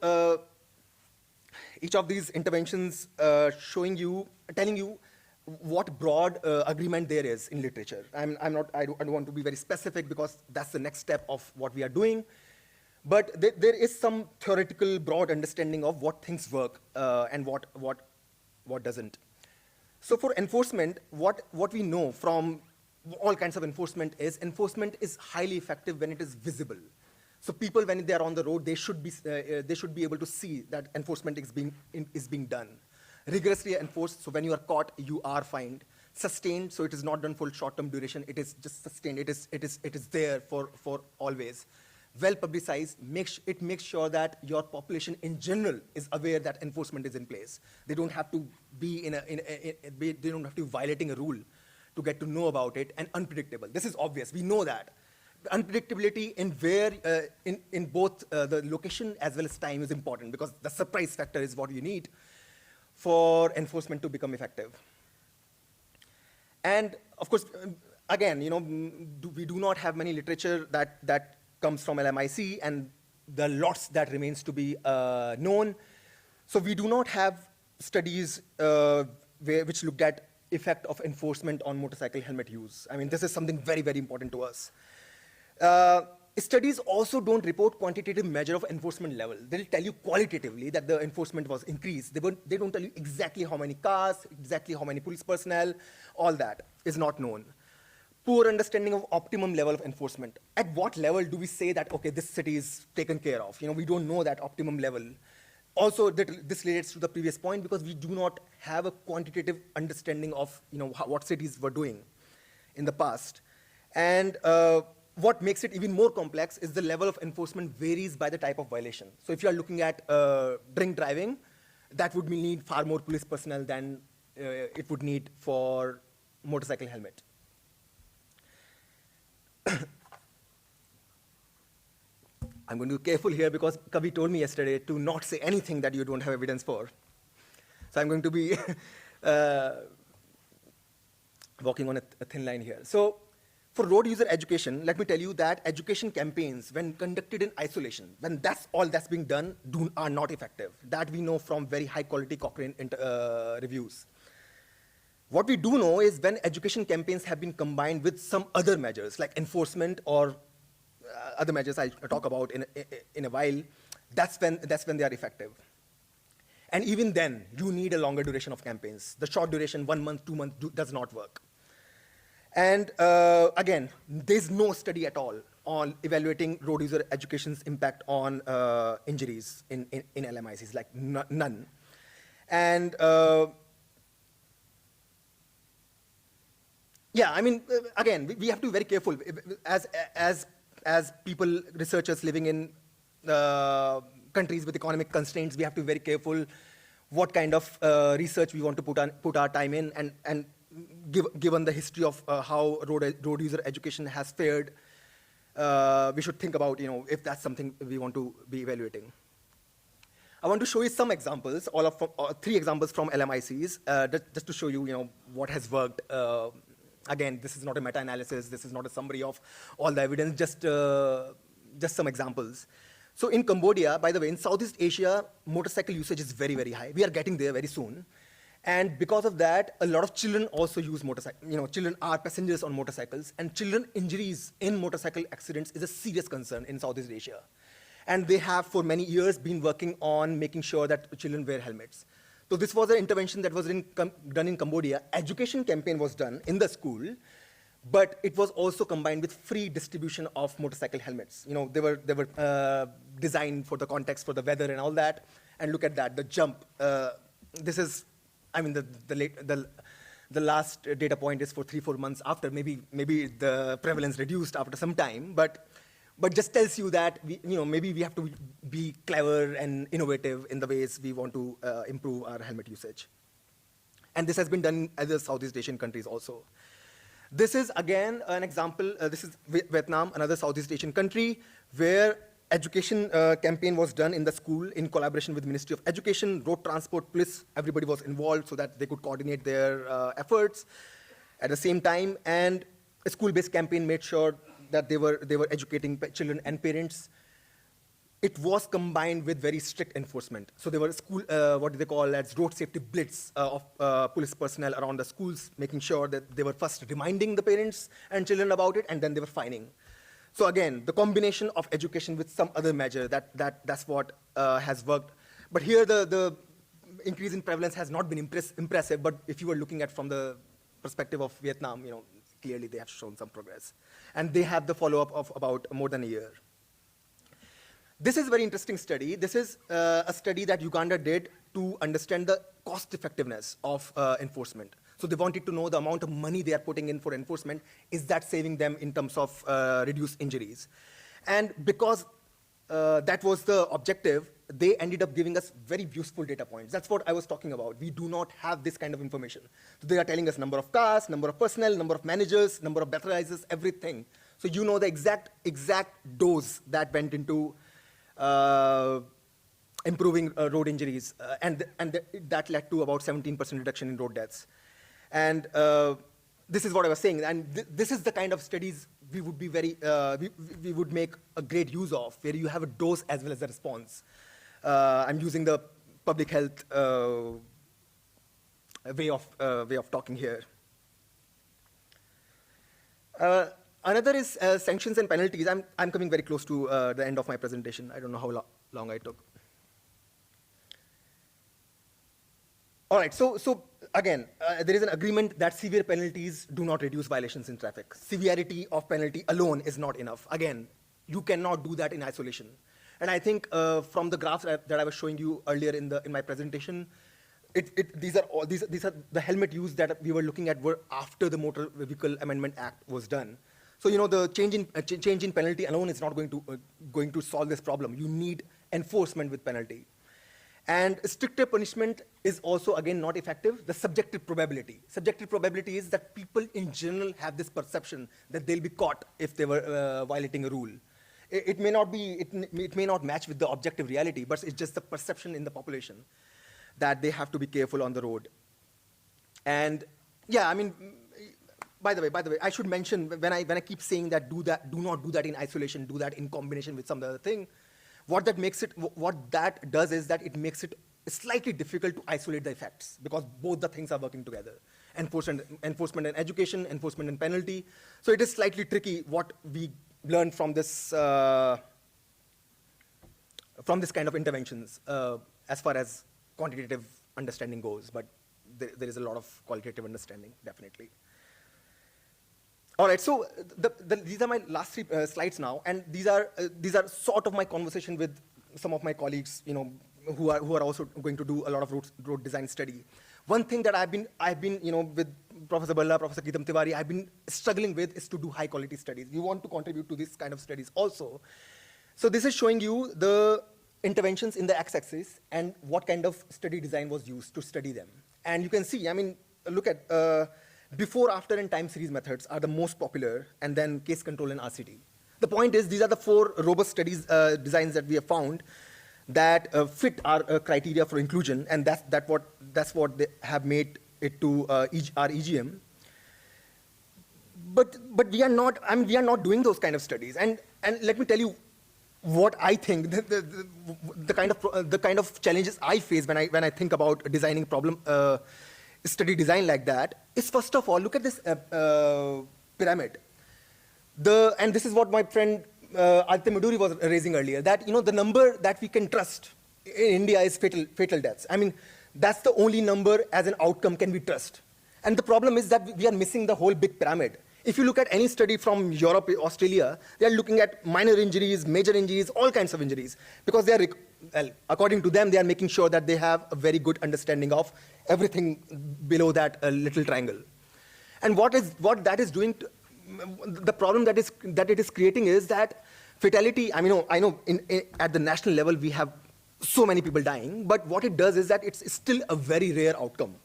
each of these interventions, telling you what broad agreement there is in literature. I don't want to be very specific because that's the next step of what we are doing. But there is some theoretical broad understanding of what things work and what doesn't. So for enforcement, what we know from all kinds of enforcement is highly effective when it is visible. So people, when they are on the road, they should be able to see that enforcement is being done. Rigorously enforced, so when you are caught, you are fined. Sustained, so it is not done for short-term duration. It is just sustained. It is there for always. Well publicized. It makes sure that your population in general is aware that enforcement is in place. They don't have to be they don't have to be violating a rule to get to know about it. And unpredictable. This is obvious. We know that. Unpredictability in both the location as well as time is important, because the surprise factor is what you need for enforcement to become effective. And of course, again, we do not have many literature that comes from LMIC, and the lots that remains to be known. So we do not have studies which looked at effect of enforcement on motorcycle helmet use. I mean, this is something very, very important to us. Studies also don't report quantitative measure of enforcement level. They'll tell you qualitatively that the enforcement was increased. They don't tell you exactly how many cars, exactly how many police personnel, all that is not known. Poor understanding of optimum level of enforcement. At what level do we say that, okay, this city is taken care of? We don't know that optimum level. Also, this relates to the previous point because we do not have a quantitative understanding of what cities were doing in the past. And what makes it even more complex is the level of enforcement varies by the type of violation. So if you are looking at drink driving, that would need far more police personnel than it would need for motorcycle helmet. I'm going to be careful here because Kavi told me yesterday to not say anything that you don't have evidence for. So I'm going to be walking on a thin line here. So for road user education, let me tell you that education campaigns, when conducted in isolation, when that's all that's being done, are not effective. That we know from very high quality Cochrane reviews. What we do know is when education campaigns have been combined with some other measures, like enforcement or other measures I'll talk about in a while, that's when they are effective. And even then, you need a longer duration of campaigns. The short duration, 1 month, 2 months, does not work. And again, there's no study at all on evaluating road user education's impact on injuries in LMICs, like none. And yeah, I mean, again, we have to be very careful as people, researchers living in countries with economic constraints. We have to be very careful what kind of research we want to put our time in, and given the history of how road user education has fared, we should think about if that's something we want to be evaluating. I want to show you some examples, 3 examples from LMICs, just to show you what has worked. Again, this is not a meta-analysis. This is not a summary of all the evidence, just some examples. So in Cambodia, by the way, in Southeast Asia, motorcycle usage is very, very high. We are getting there very soon. And because of that, a lot of children also use motorcycles. Children are passengers on motorcycles. And children injuries in motorcycle accidents is a serious concern in Southeast Asia. And they have, for many years, been working on making sure that children wear helmets. So this was an intervention that was done in Cambodia. Education campaign was done in the school, but it was also combined with free distribution of motorcycle helmets. They were designed for the context, for the weather and all that. And look at that, the jump. This is, I mean, the last data point is for 3-4 months after. Maybe the prevalence reduced after some time, but just tells you that maybe we have to be clever and innovative in the ways we want to improve our helmet usage. And this has been done in other Southeast Asian countries also. This is, again, an example. This is Vietnam, another Southeast Asian country, where education campaign was done in the school in collaboration with Ministry of Education, road transport, police. Everybody was involved so that they could coordinate their efforts at the same time. And a school-based campaign made sure that they were educating children and parents. It was combined with very strict enforcement. So there were school, what do they call as road safety blitz of police personnel around the schools, making sure that they were first reminding the parents and children about it, and then they were fining. So again, the combination of education with some other measure, that's what has worked. But here the increase in prevalence has not been impressive, but if you were looking at from the perspective of Vietnam, clearly they have shown some progress. And they have the follow-up of about more than a year. This is a very interesting study. This is a study that Uganda did to understand the cost effectiveness of enforcement. So they wanted to know the amount of money they are putting in for enforcement. Is that saving them in terms of reduced injuries? And because that was the objective, they ended up giving us very useful data points. That's what I was talking about. We do not have this kind of information. So they are telling us number of cars, number of personnel, number of managers, number of breathalyzers, everything. So you know the exact dose that went into improving road injuries, and that led to about 17% reduction in road deaths. And this is what I was saying, and this is the kind of studies we would be we would make a great use of, where you have a dose as well as a response. I'm using the public health way of talking here. Another is sanctions and penalties. I'm coming very close to the end of my presentation. I don't know how long I took. All right, so again, there is an agreement that severe penalties do not reduce violations in traffic. Severity of penalty alone is not enough. Again, you cannot do that in isolation. And I think from the graphs that I was showing you earlier in my presentation, these are the helmet use that we were looking at were after the Motor Vehicle Amendment Act was done. So the change in penalty alone is not going to solve this problem. You need enforcement with penalty. And stricter punishment is also, again, not effective. The subjective probability. Subjective probability is that people in general have this perception that they'll be caught if they were violating a rule. It may not match with the objective reality, but it's just the perception in the population that they have to be careful on the road. And yeah, I mean, by the way, I should mention when I keep saying that do not do that in isolation, do that in combination with some other thing. What that does is that it makes it slightly difficult to isolate the effects because both the things are working together. Enforcement and education, enforcement and penalty. So it is slightly tricky what we learn from this kind of interventions as far as quantitative understanding goes, but there is a lot of qualitative understanding, definitely. All right, so these are my last three slides now, and these are sort of my conversation with some of my colleagues, who are also going to do a lot of road design study. One thing that I've been with Professor Bhalla, Professor Geetam Tiwari, I've been struggling with is to do high quality studies. We want to contribute to this kind of studies also. So this is showing you the interventions in the x-axis and what kind of study design was used to study them. And you can see, I mean, look at before, after, and time series methods are the most popular, and then case control and RCT. The point is, these are the 4 robust studies designs that we have found that fit our criteria for inclusion, and that's what they have made it to our EGM. But we are not. I mean, we are not doing those kind of studies. And let me tell you what I think the kind of challenges I face when I think about designing study design like that is, first of all, look at this pyramid. And this is what my friend Aditya Maduri was raising earlier, that the number that we can trust in India is fatal deaths. I mean, that's the only number as an outcome can we trust. And the problem is that we are missing the whole big pyramid. If you look at any study from Europe, Australia, they are looking at minor injuries, major injuries, all kinds of injuries, because they are, well, according to them, they are making sure that they have a very good understanding of everything below that little triangle. And what that is doing, the problem that it is creating is that fatality. I mean, I know at the national level we have so many people dying, but what it does is that it's still a very rare outcome.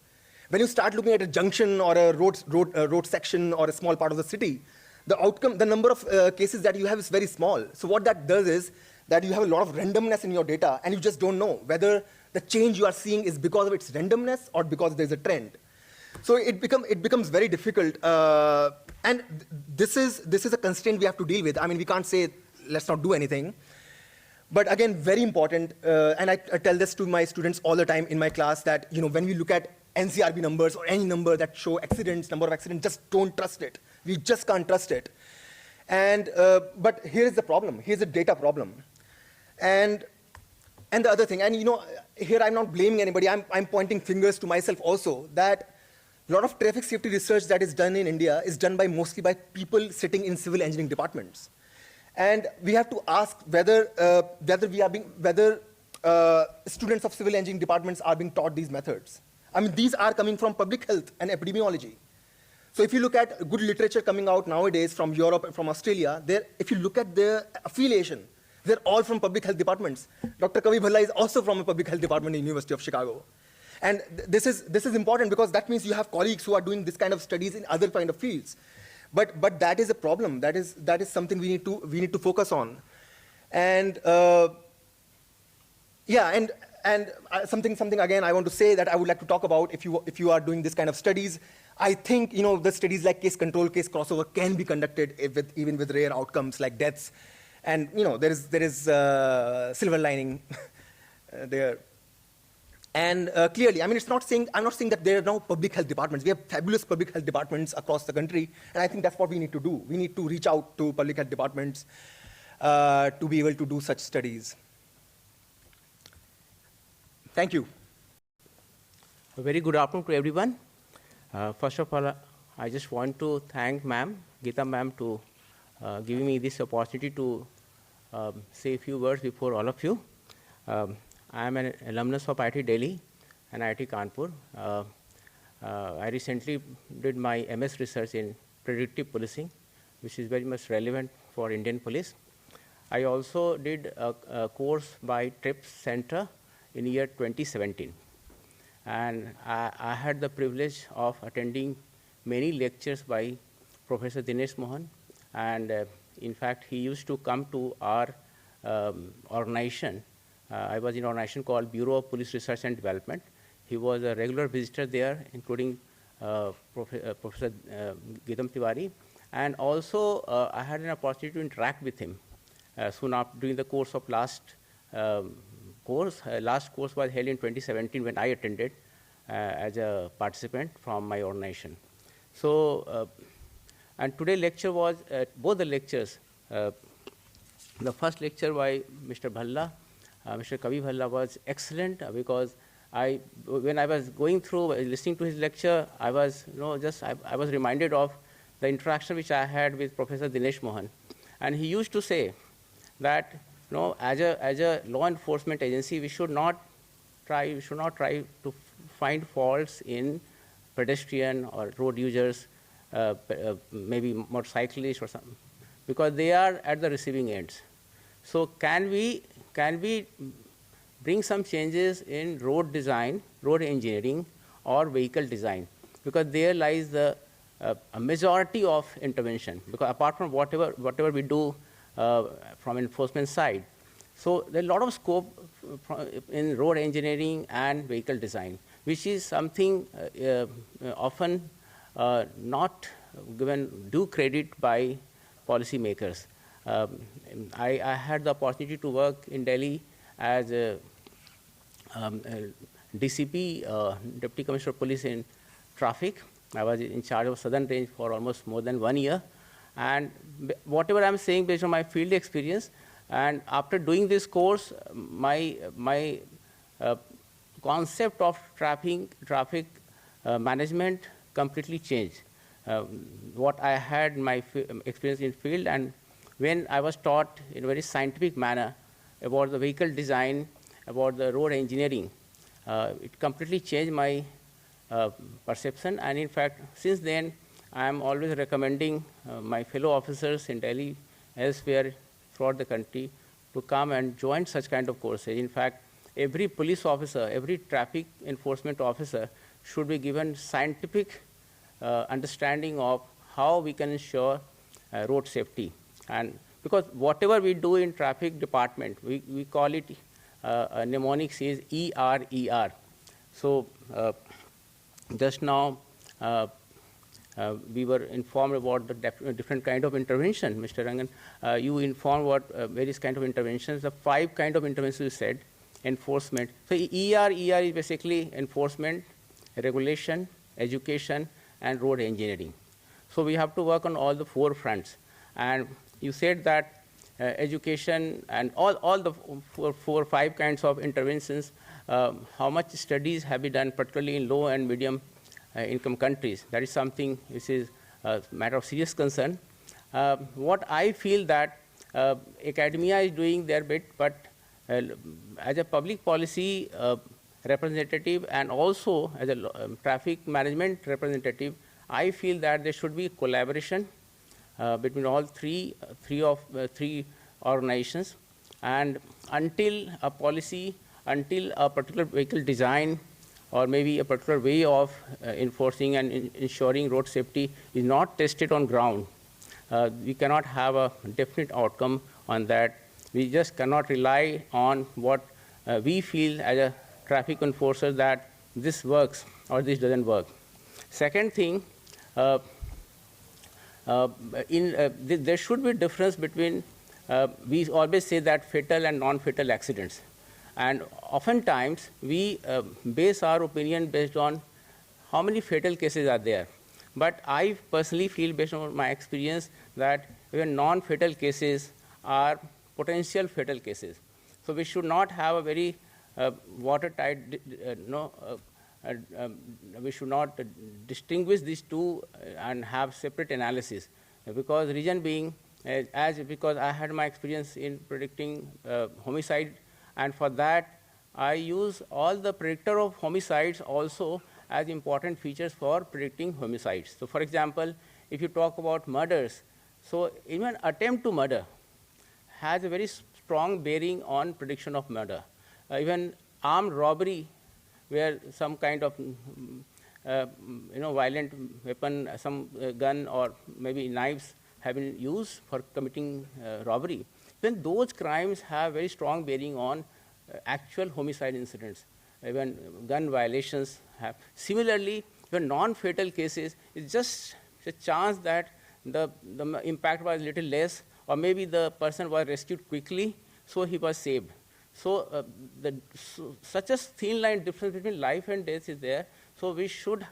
When you start looking at a junction or a road section or a small part of the city, the number of cases that you have is very small. So what that does is that you have a lot of randomness in your data, and you just don't know whether the change you are seeing is because of its randomness or because there's a trend. So it becomes very difficult, and this is a constraint we have to deal with. I mean, we can't say let's not do anything. But again, very important, and I tell this to my students all the time in my class, that when we look at NCRB numbers or any number that show number of accidents, just don't trust it. We just can't trust it. And but here's the problem. Here's a data problem. And the other thing, and here I'm not blaming anybody. I'm pointing fingers to myself also, that a lot of traffic safety research that is done in India is done mostly by people sitting in civil engineering departments. And we have to ask whether students of civil engineering departments are being taught these methods. I mean, these are coming from public health and epidemiology. So if you look at good literature coming out nowadays from Europe and from Australia, if you look at their affiliation, they're all from public health departments. Dr. Kavi Bhalla is also from a public health department in the University of Chicago. And this is important because that means you have colleagues who are doing this kind of studies in other kind of fields. But that is a problem. That is something we need to focus on. And yeah, and something again I want to say that I would like to talk about if you are doing this kind of studies. I think the studies like case control, case crossover can be conducted even with rare outcomes like deaths, and there is silver lining there. And clearly, I mean, I'm not saying that there are no public health departments. We have fabulous public health departments across the country, and I think that's what we need to do. We need to reach out to public health departments to be able to do such studies. Thank you. A very good afternoon to everyone. First of all, I just want to thank Geeta ma'am, to giving me this opportunity to say a few words before all of you. I am an alumnus of IIT Delhi and IIT Kanpur. I recently did my MS research in predictive policing, which is very much relevant for Indian police. I also did a course by TRIPS Center in year 2017. And I had the privilege of attending many lectures by Professor Dinesh Mohan. And in fact, he used to come to our organization. I was in an organization called Bureau of Police Research and Development. He was a regular visitor there, including Professor Gidam Tiwari. And also, I had an opportunity to interact with him soon after, during the course of last course. Last course was held in 2017 when I attended as a participant from my organization. So, and today's lecture was, both the lectures, the first lecture by Mr. Bhalla, Mr. Kavi Bhalla, was excellent because when I was going through, listening to his lecture, I was, I was reminded of the interaction which I had with Professor Dinesh Mohan. And he used to say that, as a law enforcement agency, we should not try to find faults in pedestrian or road users, maybe motorcyclists or something, because they are at the receiving ends. So can we bring some changes in road design, road engineering, or vehicle design? Because there lies the a majority of intervention. Because apart from whatever we do from enforcement side, so there's a lot of scope in road engineering and vehicle design, which is something often not given due credit by policymakers. I had the opportunity to work in Delhi as a DCP, Deputy Commissioner of Police in Traffic. I was in charge of Southern Range for almost more than 1 year. And whatever I'm saying based on my field experience, and after doing this course, my concept of traffic management completely changed. What I had my experience in field, and when I was taught in a very scientific manner about the vehicle design, about the road engineering, it completely changed my perception. And in fact, since then, I am always recommending my fellow officers in Delhi, elsewhere throughout the country, to come and join such kind of courses. In fact, every police officer, every traffic enforcement officer should be given scientific understanding of how we can ensure road safety. And because whatever we do in traffic department, we call it, mnemonics is ERER. So just now, we were informed about the different kind of intervention. Mr. Rangan, you informed what various kind of interventions, the 5 kind of interventions you said, enforcement. So ERER is basically enforcement, regulation, education, and road engineering. So we have to work on all the 4 fronts. And you said that education and all the 4 or 5 kinds of interventions, how much studies have been done, particularly in low and medium income countries. That is something which is a matter of serious concern. What I feel that academia is doing their bit, but as a public policy representative and also as a traffic management representative, I feel that there should be collaboration between all three organizations. And until a policy, until a particular vehicle design, or maybe a particular way of enforcing and ensuring road safety is not tested on ground, we cannot have a definite outcome on that. We just cannot rely on what we feel as a traffic enforcer that this works or this doesn't work. Second thing, there should be a difference between, we always say that fatal and non-fatal accidents. And oftentimes, we base our opinion based on how many fatal cases are there. But I personally feel, based on my experience, that even non-fatal cases are potential fatal cases. So we should not have a very watertight, we should not distinguish these two and have separate analysis. Because reason being, because I had my experience in predicting homicide, and for that, I use all the predictor of homicides also as important features for predicting homicides. So for example, if you talk about murders, so even attempt to murder has a very strong bearing on prediction of murder. Even armed robbery, where some kind of violent weapon, some gun or maybe knives have been used for committing robbery, then those crimes have very strong bearing on actual homicide incidents. Even gun violations have. Similarly, when non-fatal cases, it's just a chance that the impact was a little less, or maybe the person was rescued quickly, so he was saved. So, such a thin line difference between life and death is there. So we should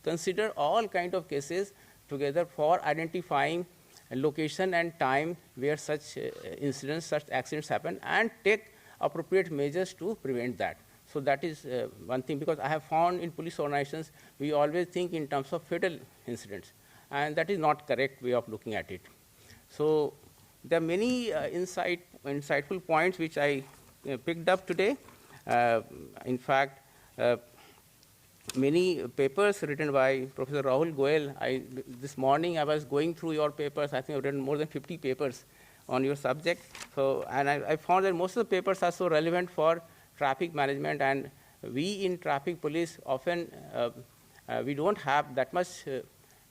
consider all kind of cases together for identifying location and time where such incidents, such accidents happen, and take appropriate measures to prevent that. So that is one thing, because I have found in police organizations, we always think in terms of fatal incidents, and that is not correct way of looking at it. So there are many insightful points which I picked up today. In fact, many papers written by Professor Rahul Goel. This morning I was going through your papers. I think I've written more than 50 papers on your subject. So, and I found that most of the papers are so relevant for traffic management, and we in traffic police often, we don't have that much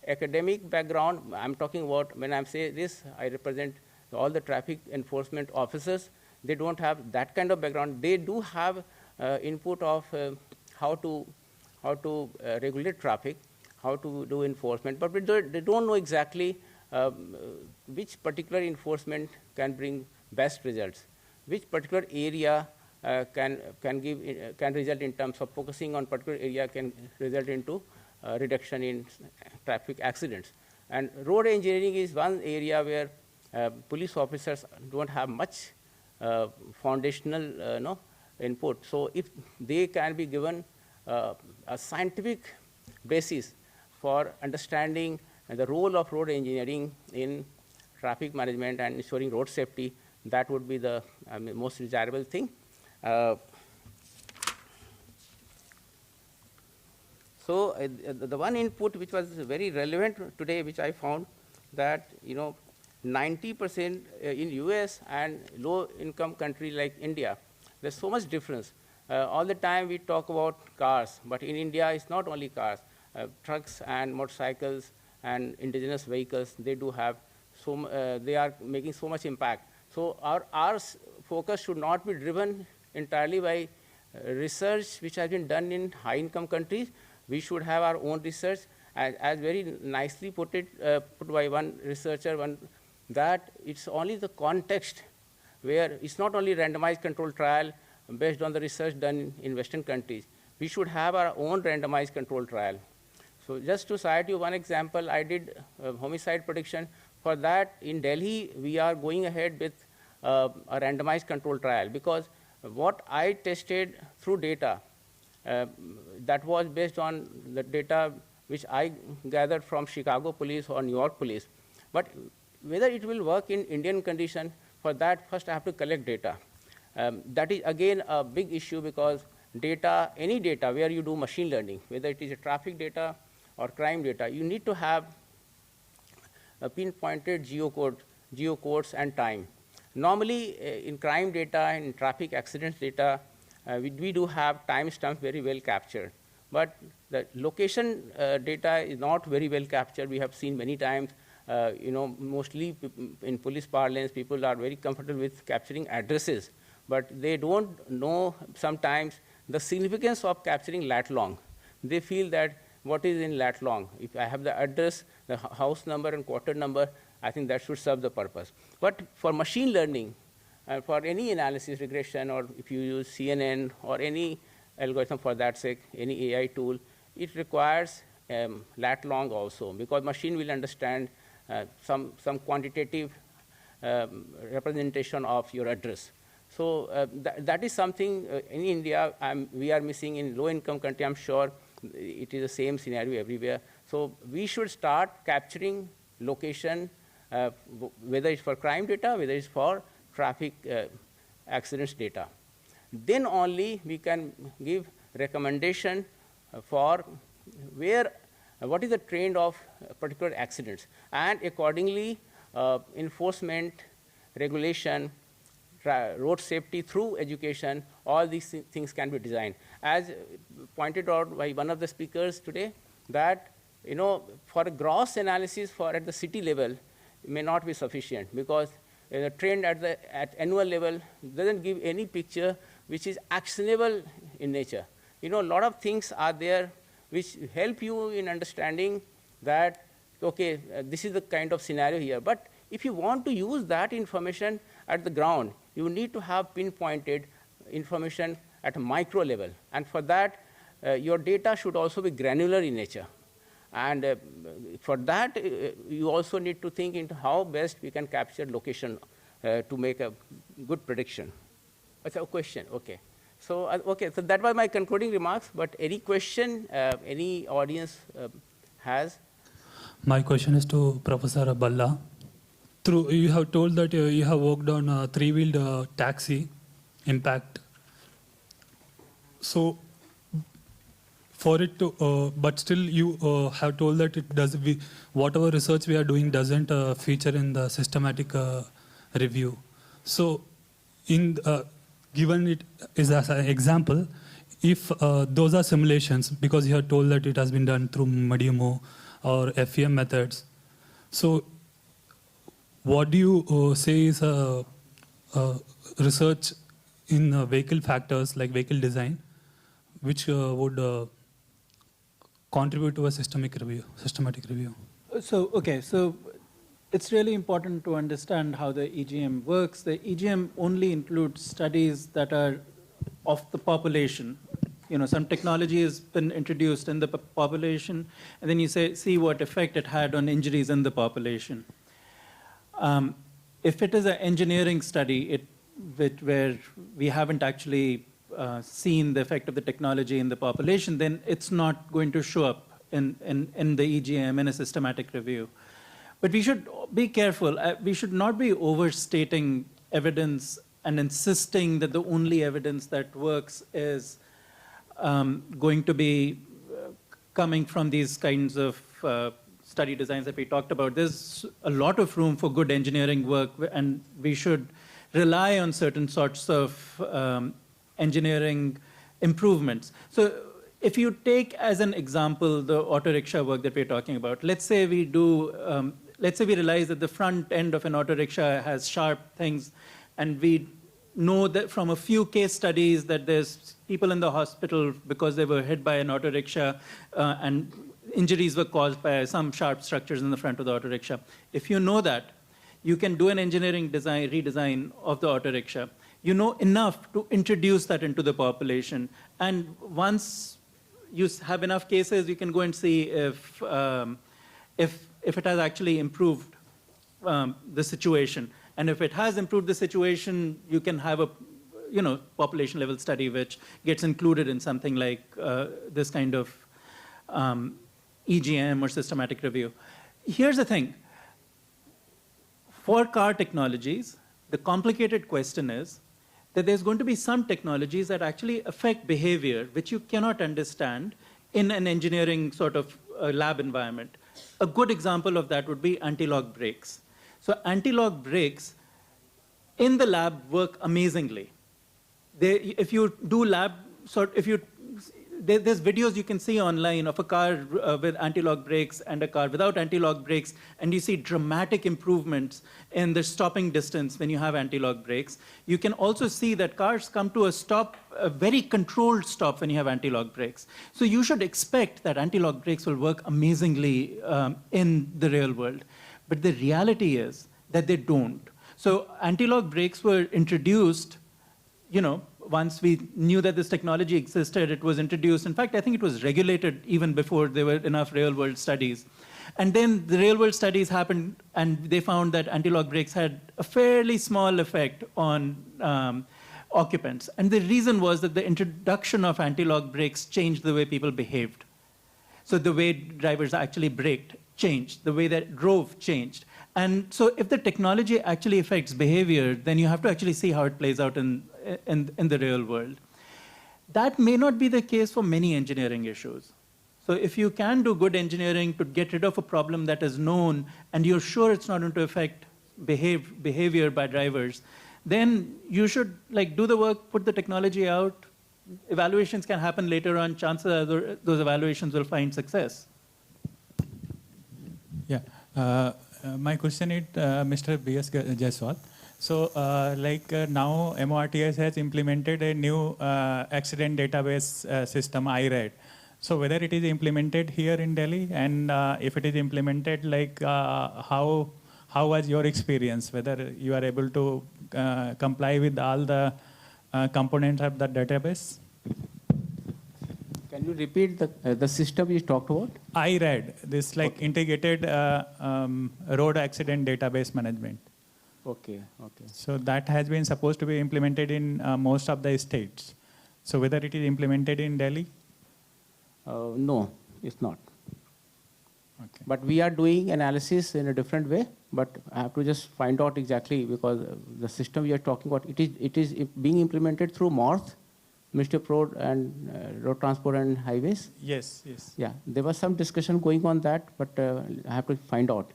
academic background. I'm talking about, when I'm saying this, I represent all the traffic enforcement officers. They don't have that kind of background. They do have input of how to regulate traffic, how to do enforcement, but they don't know exactly which particular enforcement can bring best results, which particular area can result in terms of focusing on particular area can result into reduction in traffic accidents. And road engineering is one area where police officers don't have much foundational input. So if they can be given a scientific basis for understanding the role of road engineering in traffic management and ensuring road safety, that would be the most desirable thing. So the one input which was very relevant today, which I found, that 90% in US and low-income country like India, there's so much difference. All the time we talk about cars, but in India it's not only cars. Trucks and motorcycles and indigenous vehicles, they do have they are making so much impact. So our focus should not be driven entirely by research which has been done in high-income countries. We should have our own research, as very nicely put by one researcher, that it's only the context where it's not only randomized control trial based on the research done in Western countries. We should have our own randomized control trial. So just to cite you one example, I did homicide prediction. For that, in Delhi, we are going ahead with a randomized control trial, because what I tested through data, that was based on the data which I gathered from Chicago police or New York police. But whether it will work in Indian condition, for that first I have to collect data. That is again a big issue, because data, any data where you do machine learning, whether it is a traffic data or crime data, you need to have a pinpointed geocodes and time. Normally in crime data and in traffic accidents data, we do have timestamps very well captured. But the location data is not very well captured. We have seen many times, mostly in police parlance, people are very comfortable with capturing addresses, but they don't know sometimes the significance of capturing lat long. They feel that what is in lat long? If I have the address, the house number and quarter number, I think that should serve the purpose. But for machine learning, And for any analysis, regression, or if you use CNN or any algorithm for that sake, any AI tool, it requires lat long also, because machine will understand some quantitative representation of your address. So that is something in India we are missing. In low-income country, I'm sure it is the same scenario everywhere. So we should start capturing location, whether it's for crime data, whether it's for traffic accidents data. Then only we can give recommendation for what is the trend of particular accidents, and accordingly enforcement, regulation, road safety through education, all these things can be designed. As pointed out by one of the speakers today, that for a gross analysis at the city level may not be sufficient, because the trend at annual level doesn't give any picture which is actionable in nature. A lot of things are there which help you in understanding that, okay, this is the kind of scenario here. But if you want to use that information at the ground, you need to have pinpointed information at a micro level. And for that, your data should also be granular in nature. And for that, you also need to think into how best we can capture location to make a good prediction. That's a question, okay. So, so that was my concluding remarks, but any question any audience has? My question is to Professor Bhalla. You have told that you have worked on a three-wheeled taxi impact. So, for it to, but still you have told that it does. Whatever research we are doing doesn't feature in the systematic review. So, given it is as an example, if those are simulations, because you have told that it has been done through Medimo or FEM methods. So, what do you say is research in vehicle factors like vehicle design, which would contribute to a systematic review? So, okay, so it's really important to understand how the EGM works. The EGM only includes studies that are of the population. Some technology has been introduced in the population, and then you see what effect it had on injuries in the population. If it is an engineering study, where we haven't actually seen the effect of the technology in the population, then it's not going to show up in the EGM in a systematic review. But we should be careful. We should not be overstating evidence and insisting that the only evidence that works is going to be coming from these kinds of study designs that we talked about. There's a lot of room for good engineering work, and we should rely on certain sorts of engineering improvements. So if you take as an example the auto rickshaw work that we're talking about, let's say we realize that the front end of an auto rickshaw has sharp things, and we know that from a few case studies that there's people in the hospital because they were hit by an auto rickshaw and injuries were caused by some sharp structures in the front of the auto rickshaw. If you know that, you can do an engineering redesign of the auto rickshaw. You know enough to introduce that into the population. And once you have enough cases, you can go and see if it has actually improved the situation. And if it has improved the situation, you can have a population level study which gets included in something like this kind of EGM or systematic review. Here's the thing. For car technologies, the complicated question is that there's going to be some technologies that actually affect behavior which you cannot understand in an engineering sort of lab environment. A good example of that would be anti-lock brakes. So anti-lock brakes in the lab work amazingly. If you do there's videos you can see online of a car with anti-lock brakes and a car without anti-lock brakes, and you see dramatic improvements in the stopping distance when you have anti-lock brakes. You can also see that cars come to a stop, a very controlled stop when you have anti-lock brakes. So you should expect that anti-lock brakes will work amazingly in the real world. But the reality is that they don't. So anti-lock brakes were introduced, once we knew that this technology existed, it was introduced. In fact, I think it was regulated even before there were enough real-world studies. And then the real-world studies happened, and they found that anti-lock brakes had a fairly small effect on occupants. And the reason was that the introduction of anti-lock brakes changed the way people behaved. So the way drivers actually braked changed, the way that drove changed. And so if the technology actually affects behavior, then you have to actually see how it plays out in the real world. That may not be the case for many engineering issues. So if you can do good engineering to get rid of a problem that is known, and you're sure it's not going to affect behavior by drivers, then you should do the work, put the technology out. Evaluations can happen later on. Chances are those evaluations will find success. Yeah. My question is Mr. B.S.Jaiswal. So now MORTS has implemented a new accident database system, IRAD. So whether it is implemented here in Delhi, and if it is implemented, how was your experience? Whether you are able to comply with all the components of the database? Can you repeat the system you talked about? IRAD, this integrated road accident database management. Okay. So that has been supposed to be implemented in most of the states. So whether it is implemented in Delhi? No, it's not. Okay. But we are doing analysis in a different way. But I have to just find out exactly, because the system we are talking about, it is being implemented through MORTH, Ministry of Road and Road Transport and Highways. Yes. Yeah, there was some discussion going on that, but I have to find out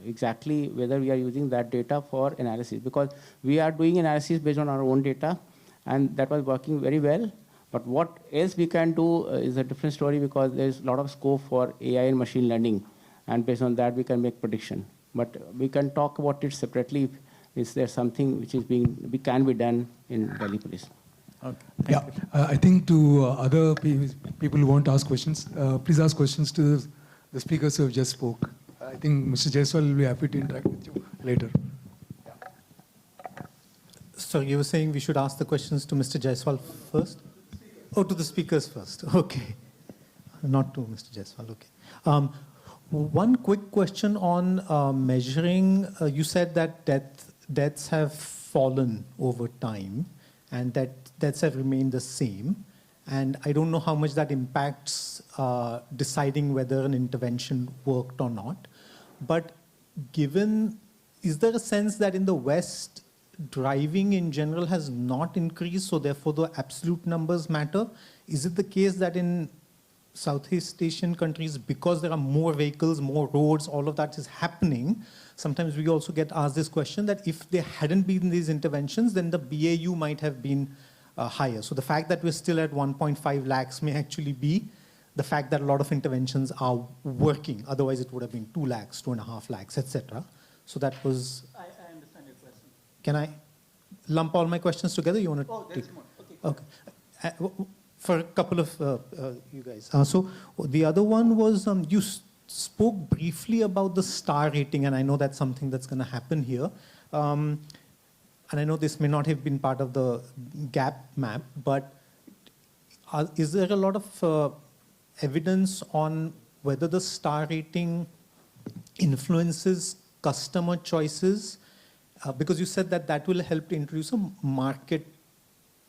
exactly whether we are using that data for analysis, because we are doing analysis based on our own data, and that was working very well. But what else we can do is a different story, because there's a lot of scope for AI and machine learning, and based on that we can make prediction. But we can talk about it separately. Is there something which can be done in Delhi Police? Okay. I think to other people who want to ask questions, please ask questions to the speakers who have just spoke. I think Mr. Jaiswal will be happy to interact with you later. So you were saying we should ask the questions to Mr. Jaiswal first? Oh, to the speakers first. Okay. Not to Mr. Jaiswal. Okay. One quick question on measuring. You said that deaths have fallen over time, and that deaths have remained the same. And I don't know how much that impacts deciding whether an intervention worked or not. But is there a sense that in the West, driving in general has not increased, so therefore the absolute numbers matter? Is it the case that in Southeast Asian countries, because there are more vehicles, more roads, all of that is happening, sometimes we also get asked this question that if there hadn't been these interventions, then the BAU might have been higher. So the fact that we're still at 1.5 lakhs may actually be the fact that a lot of interventions are working. Otherwise, it would have been 2 lakhs, 2.5 lakhs, etc. So that was... I understand your question. Can I lump all my questions together? You want to? Oh, there's more. Okay. For a couple of you guys. So the other one was you spoke briefly about the star rating, and I know that's something that's going to happen here. And I know this may not have been part of the gap map, but is there a lot of evidence on whether the star rating influences customer choices? Because you said that that will help to introduce a market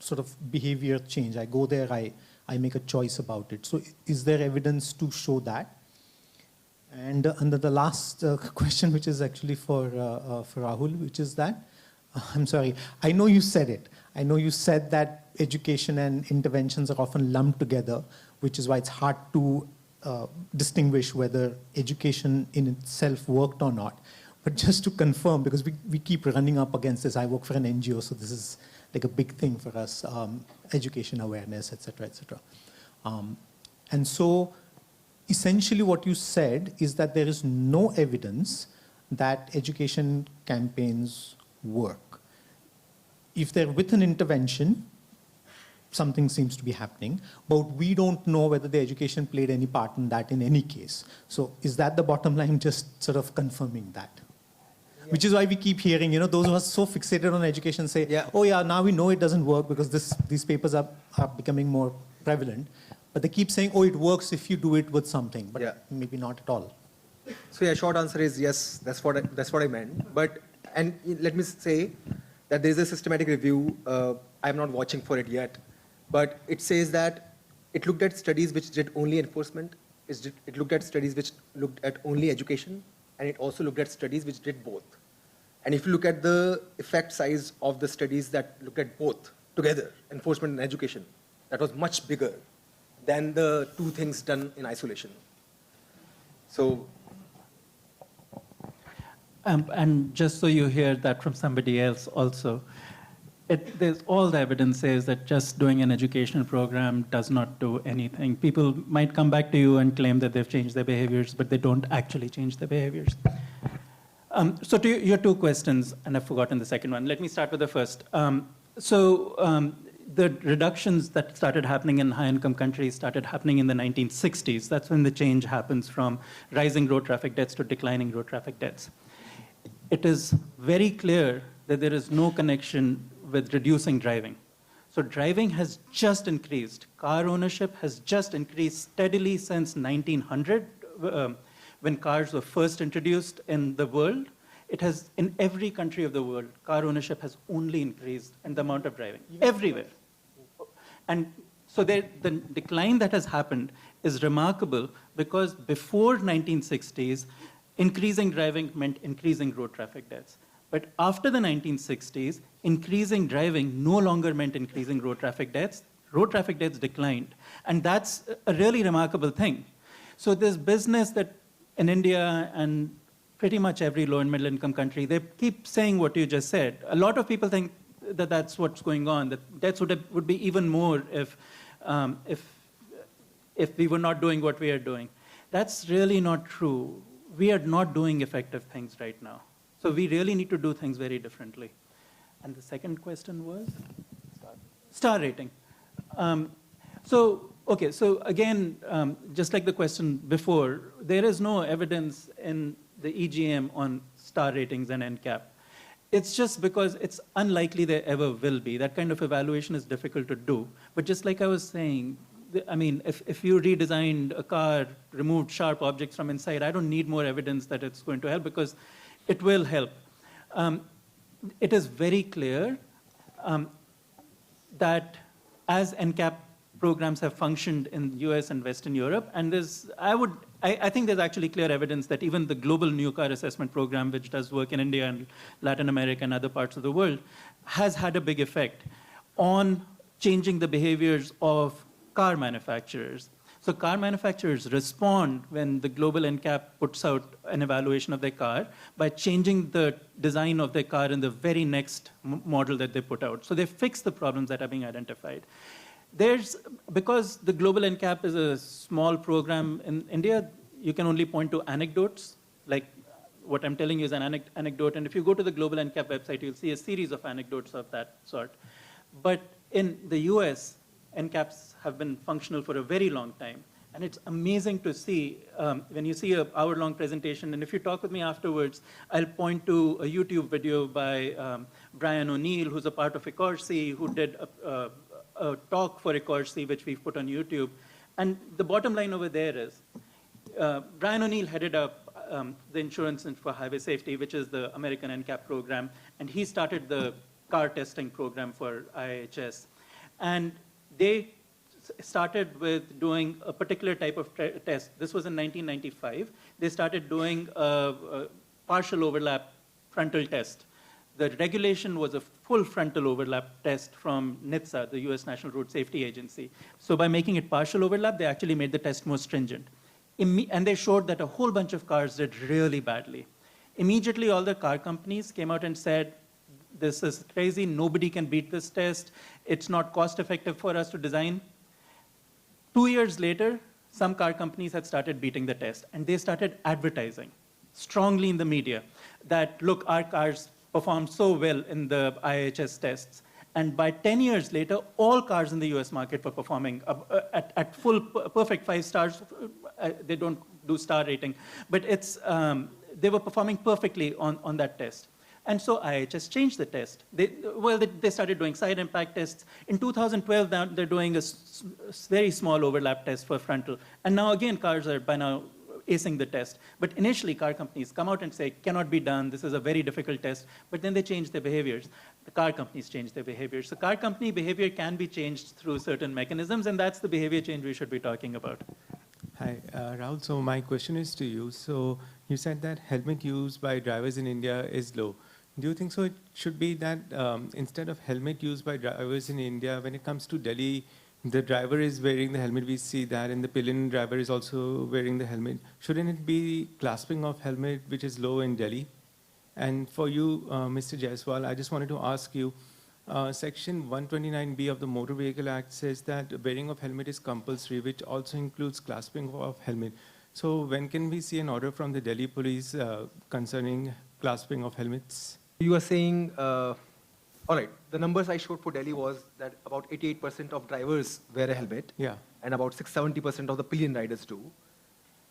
sort of behavior change. I go there, I make a choice about it. So is there evidence to show that? And the last question, which is actually for Rahul, which is that, I'm sorry, I know you said it. I know you said that education and interventions are often lumped together, which is why it's hard to distinguish whether education in itself worked or not. But just to confirm, because we keep running up against this, I work for an NGO, so this is like a big thing for us, education awareness, et cetera, et cetera. And so essentially what you said is that there is no evidence that education campaigns work. If they're with an intervention, something seems to be happening, but we don't know whether the education played any part in that in any case. So is that the bottom line, just sort of confirming that? which is why we keep hearing, those who are so fixated on education say, Yeah. oh yeah, now we know it doesn't work because these papers are becoming more prevalent. But they keep saying, oh, it works if you do it with something, but maybe not at all. So yeah, short answer is yes, that's what I meant. But, and let me say that there is a systematic review. I'm not watching for it yet, but it says that it looked at studies which did only enforcement, it looked at studies which looked at only education, and it also looked at studies which did both. And if you look at the effect size of the studies that looked at both together, enforcement and education, that was much bigger than the two things done in isolation. So, and just so you hear that from somebody else also, there's all the evidence says that just doing an educational program does not do anything. People might come back to you and claim that they've changed their behaviors, but they don't actually change their behaviors. So to your two questions, and I've forgotten the second one. Let me start with the first. The reductions that started happening in high-income countries started happening in the 1960s. That's when the change happens from rising road traffic deaths to declining road traffic deaths. It is very clear that there is no connection with reducing driving. So driving has just increased. Car ownership has just increased steadily since 1900, when cars were first introduced in the world. It has, in every country of the world, car ownership has only increased and the amount of driving, everywhere. And so the decline that has happened is remarkable because before 1960s, increasing driving meant increasing road traffic deaths. But after the 1960s, increasing driving no longer meant increasing road traffic deaths. Road traffic deaths declined. And that's a really remarkable thing. So this business that in India and pretty much every low and middle income country, they keep saying what you just said. A lot of people think that that's what's going on, that deaths would be even more if we were not doing what we are doing. That's really not true. We are not doing effective things right now. So we really need to do things very differently. And the second question was? Star rating. So again, just like the question before, there is no evidence in the EGM on star ratings and NCAP. It's just because it's unlikely there ever will be. That kind of evaluation is difficult to do. But just like I was saying, I mean, if you redesigned a car, removed sharp objects from inside, I don't need more evidence that it's going to help because it will help. It is very clear that as NCAP programs have functioned in US and Western Europe, and I think there's actually clear evidence that even the global new car assessment program, which does work in India and Latin America and other parts of the world, has had a big effect on changing the behaviors of car manufacturers. So car manufacturers respond when the global NCAP puts out an evaluation of their car by changing the design of their car in the very next model that they put out. So they fix the problems that are being identified. Because the global NCAP is a small program in India, you can only point to anecdotes. Like what I'm telling you is an anecdote. And if you go to the global NCAP website, you'll see a series of anecdotes of that sort. But in the US, NCAPs have been functional for a very long time. And it's amazing to see when you see an hour-long presentation, and if you talk with me afterwards, I'll point to a YouTube video by Brian O'Neill, who's a part of Ecorsi, who did a talk for Ecorsi, which we've put on YouTube. And the bottom line over there is, Brian O'Neill headed up the Insurance for Highway Safety, which is the American NCAP program, and he started the car testing program for IIHS. And they started with doing a particular type of test. This was in 1995. They started doing a partial overlap frontal test. The regulation was a full frontal overlap test from NHTSA, the US National Road Safety Agency. So by making it partial overlap, they actually made the test more stringent. And they showed that a whole bunch of cars did really badly. Immediately, all the car companies came out and said, this is crazy, nobody can beat this test, it's not cost effective for us to design. 2 years later, some car companies had started beating the test, and they started advertising strongly in the media that, look, our cars performed so well in the IIHS tests. And by 10 years later, all cars in the US market were performing at full perfect 5 stars. They don't do star rating, but they were performing perfectly on that test. And so IHS changed the test. They started doing side impact tests. In 2012, now they're doing a very small overlap test for frontal. And now again, cars are by now acing the test. But initially, car companies come out and say, cannot be done, this is a very difficult test. But then they change their behaviors. The car companies change their behaviors. So car company behavior can be changed through certain mechanisms, and that's the behavior change we should be talking about. Hi, Rahul. So my question is to you. So you said that helmet use by drivers in India is low. Do you think so? It should be that instead of helmet used by drivers in India, when it comes to Delhi, the driver is wearing the helmet. We see that, and the pillion driver is also wearing the helmet. Shouldn't it be clasping of helmet, which is low in Delhi? And for you, Mr. Jaiswal, I just wanted to ask you, Section 129B of the Motor Vehicle Act says that wearing of helmet is compulsory, which also includes clasping of helmet. So when can we see an order from the Delhi police concerning clasping of helmets? You are saying, all right, the numbers I showed for Delhi was that about 88% of drivers wear a helmet. Yeah. And about 70% of the pillion riders do.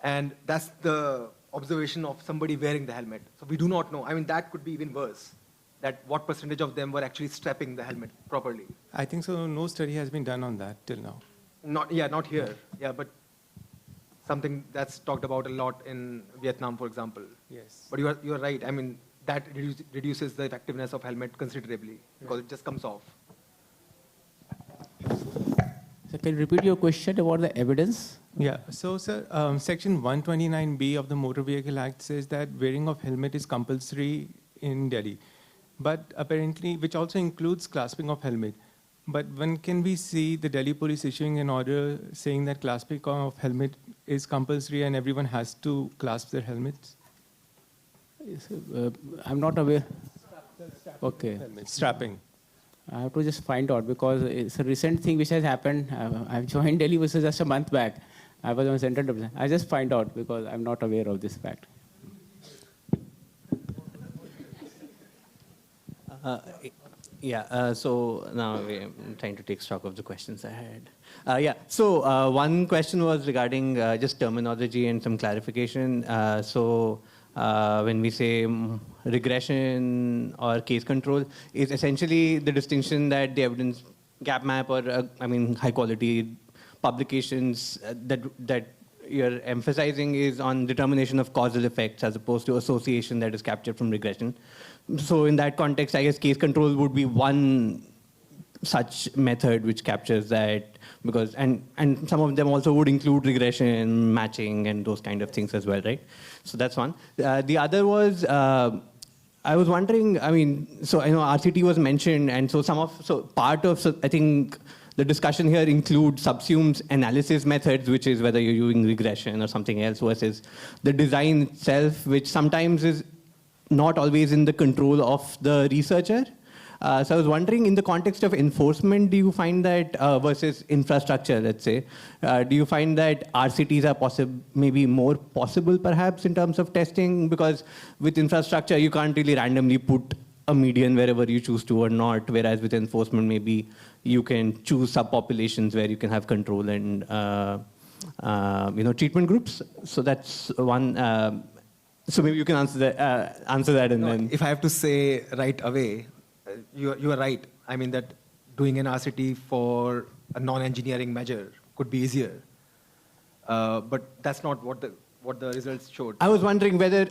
And that's the observation of somebody wearing the helmet. So we do not know. I mean, that could be even worse, that what percentage of them were actually strapping the helmet properly. I think so. No study has been done on that till now. Not here. Yeah, but something that's talked about a lot in Vietnam, for example. Yes. But you are right. I mean, that reduces the effectiveness of helmet considerably because it just comes off. So can you repeat your question about the evidence? Yeah. So, sir, Section 129B of the Motor Vehicle Act says that wearing of helmet is compulsory in Delhi, but apparently, which also includes clasping of helmet. But when can we see the Delhi police issuing an order saying that clasping of helmet is compulsory and everyone has to clasp their helmets? Yes, I'm not aware. Okay. Strapping. I have to just find out because it's a recent thing which has happened. I've joined Delhi was just a month back. I was on central division. I just find out because I'm not aware of this fact. So now we're trying to take stock of the questions I had. So one question was regarding just terminology and some clarification. When we say regression or case control, is essentially the distinction that the evidence gap map or, high quality publications that you're emphasizing is on determination of causal effects as opposed to association that is captured from regression. So in that context, I guess case control would be one such method which captures that, because and some of them also would include regression, matching, and those kind of things as well, right? So that's one. The other was I was wondering. So I know RCT was mentioned, and so I think the discussion here includes subsumes analysis methods, which is whether you're using regression or something else, versus the design itself, which sometimes is not always in the control of the researcher. So I was wondering, in the context of enforcement, do you find that, versus infrastructure, let's say, do you find that RCTs are maybe more possible, perhaps, in terms of testing? Because with infrastructure, you can't really randomly put a median wherever you choose to or not, whereas with enforcement, maybe you can choose subpopulations where you can have control and treatment groups. So that's one. So maybe you can answer that, and then. If I have to say right away, you are right. I mean that doing an RCT for a non-engineering measure could be easier, but that's not what the results showed. I was wondering whether,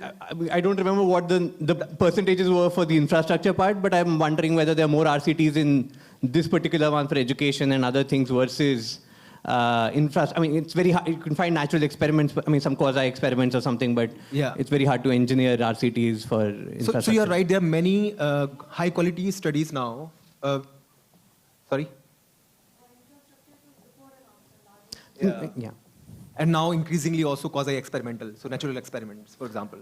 I don't remember what the percentages were for the infrastructure part, but I'm wondering whether there are more RCTs in this particular one for education and other things versus it's very hard. You can find natural experiments, some quasi experiments or something, but it's very hard to engineer RCTs for infrastructure. So you're right, there are many high quality studies now. Sorry? Yeah. And now increasingly also quasi-experimental, so natural experiments, for example.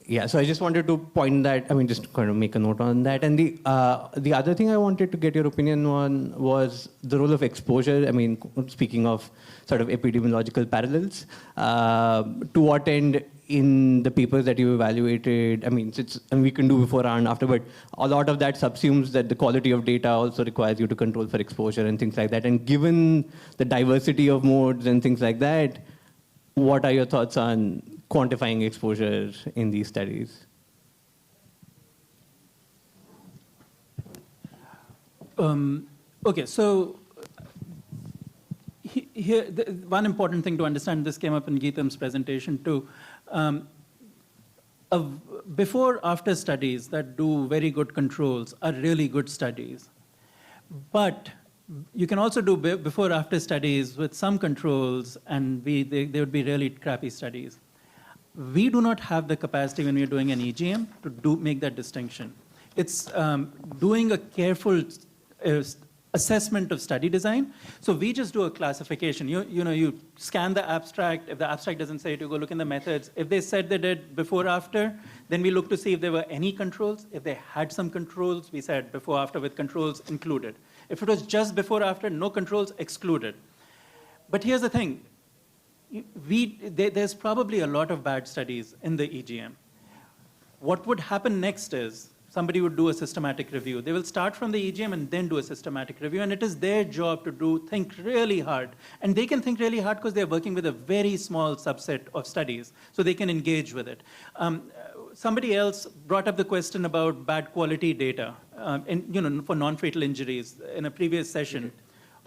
Yeah, so I just wanted to point that, just kind of make a note on that. And the other thing I wanted to get your opinion on was the role of exposure. Speaking of sort of epidemiological parallels, to what end in the papers that you evaluated, we can do before and after, but a lot of that subsumes that the quality of data also requires you to control for exposure and things like that. And given the diversity of modes and things like that, what are your thoughts on quantifying exposure in these studies? Okay, so here, one important thing to understand, this came up in Geetam's presentation too. Before-after studies that do very good controls are really good studies. But you can also do before-after studies with some controls, and they would be really crappy studies. We do not have the capacity when we're doing an EGM to make that distinction. It's doing a careful assessment of study design. So we just do a classification. You scan the abstract. If the abstract doesn't say it, you go look in the methods. If they said they did before, after, then we look to see if there were any controls. If they had some controls, we said before, after with controls included. If it was just before, after, no controls, excluded. But here's the thing. There's probably a lot of bad studies in the EGM. What would happen next is somebody would do a systematic review. They will start from the EGM and then do a systematic review, and it is their job to think really hard. And they can think really hard because they're working with a very small subset of studies, so they can engage with it. Somebody else brought up the question about bad quality data for non-fatal injuries in a previous session.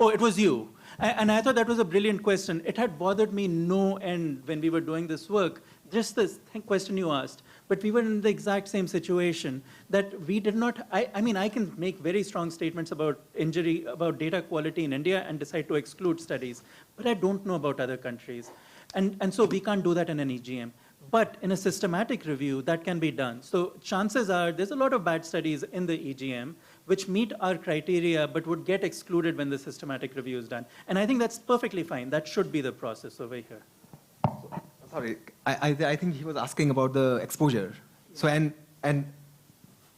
Oh, it was you. And I thought that was a brilliant question. It had bothered me no end when we were doing this work, just this question you asked. But we were in the exact same situation that we did not, I can make very strong statements about data quality in India and decide to exclude studies, but I don't know about other countries. And so we can't do that in an EGM. But in a systematic review, that can be done. So chances are there's a lot of bad studies in the EGM which meet our criteria but would get excluded when the systematic review is done. And I think that's perfectly fine. That should be the process over here. Sorry, I think he was asking about the exposure. So, and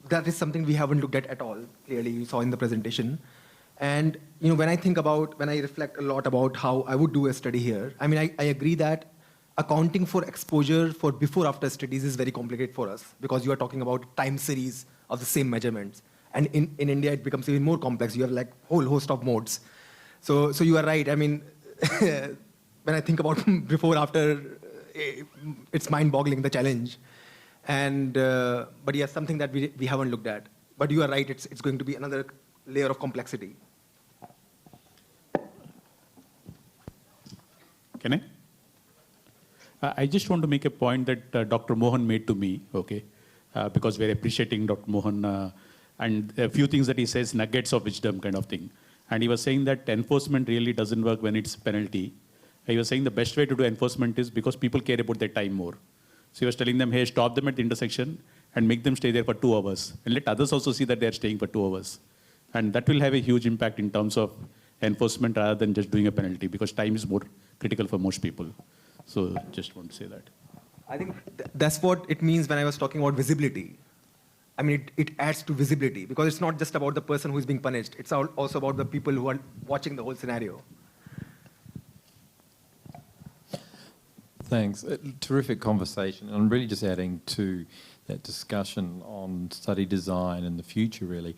that is something we haven't looked at all, clearly you saw in the presentation. And when I reflect a lot about how I would do a study here, I agree that accounting for exposure for before-after studies is very complicated for us because you are talking about time series of the same measurements. And in India, it becomes even more complex. You have like whole host of modes. So you are right. When I think about before-after, it's mind-boggling, the challenge. But yes, something that we haven't looked at. But you are right, it's going to be another layer of complexity. Can I? I just want to make a point that Dr. Mohan made to me, okay, because we're appreciating Dr. Mohan and a few things that he says, nuggets of wisdom kind of thing. And he was saying that enforcement really doesn't work when it's penalty. He was saying the best way to do enforcement is because people care about their time more. So he was telling them, hey, stop them at the intersection and make them stay there for 2 hours. And let others also see that they're staying for 2 hours. And that will have a huge impact in terms of enforcement rather than just doing a penalty because time is more critical for most people. So just want to say that. I think that's what it means when I was talking about visibility. It adds to visibility because it's not just about the person who is being punished. It's also about the people who are watching the whole scenario. Thanks. Terrific conversation. I'm really just adding to that discussion on study design and the future, really,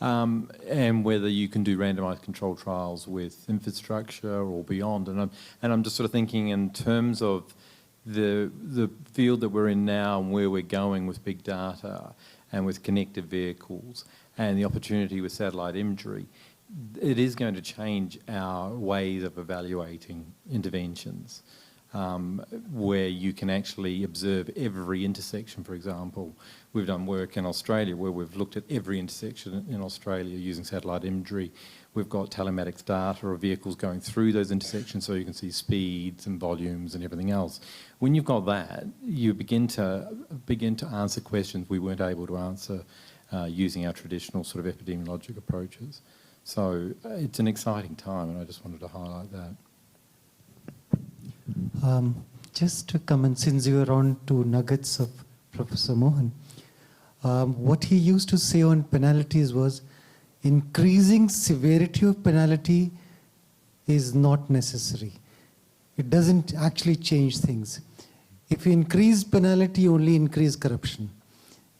and whether you can do randomized controlled trials with infrastructure or beyond. And I'm just sort of thinking in terms of the field that we're in now and where we're going with big data and with connected vehicles and the opportunity with satellite imagery. It is going to change our ways of evaluating interventions. Where you can actually observe every intersection, for example. We've done work in Australia where we've looked at every intersection in Australia using satellite imagery. We've got telematics data of vehicles going through those intersections so you can see speeds and volumes and everything else. When you've got that, you begin to answer questions we weren't able to answer using our traditional sort of epidemiologic approaches. So it's an exciting time, and I just wanted to highlight that. Just to comment, since you were on to nuggets of Professor Mohan, what he used to say on penalties was increasing severity of penalty is not necessary. It doesn't actually change things. If you increase penalty, you only increase corruption.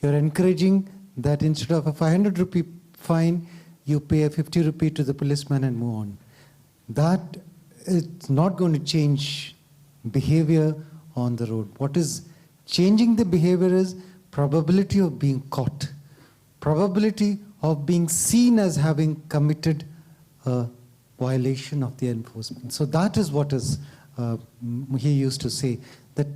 You're encouraging that instead of a 500 rupee fine, you pay a 50 rupee to the policeman and move on. That is not going to change behavior on the road. What is changing the behavior is probability of being caught, probability of being seen as having committed a violation of the enforcement. So that is what is, he used to say, that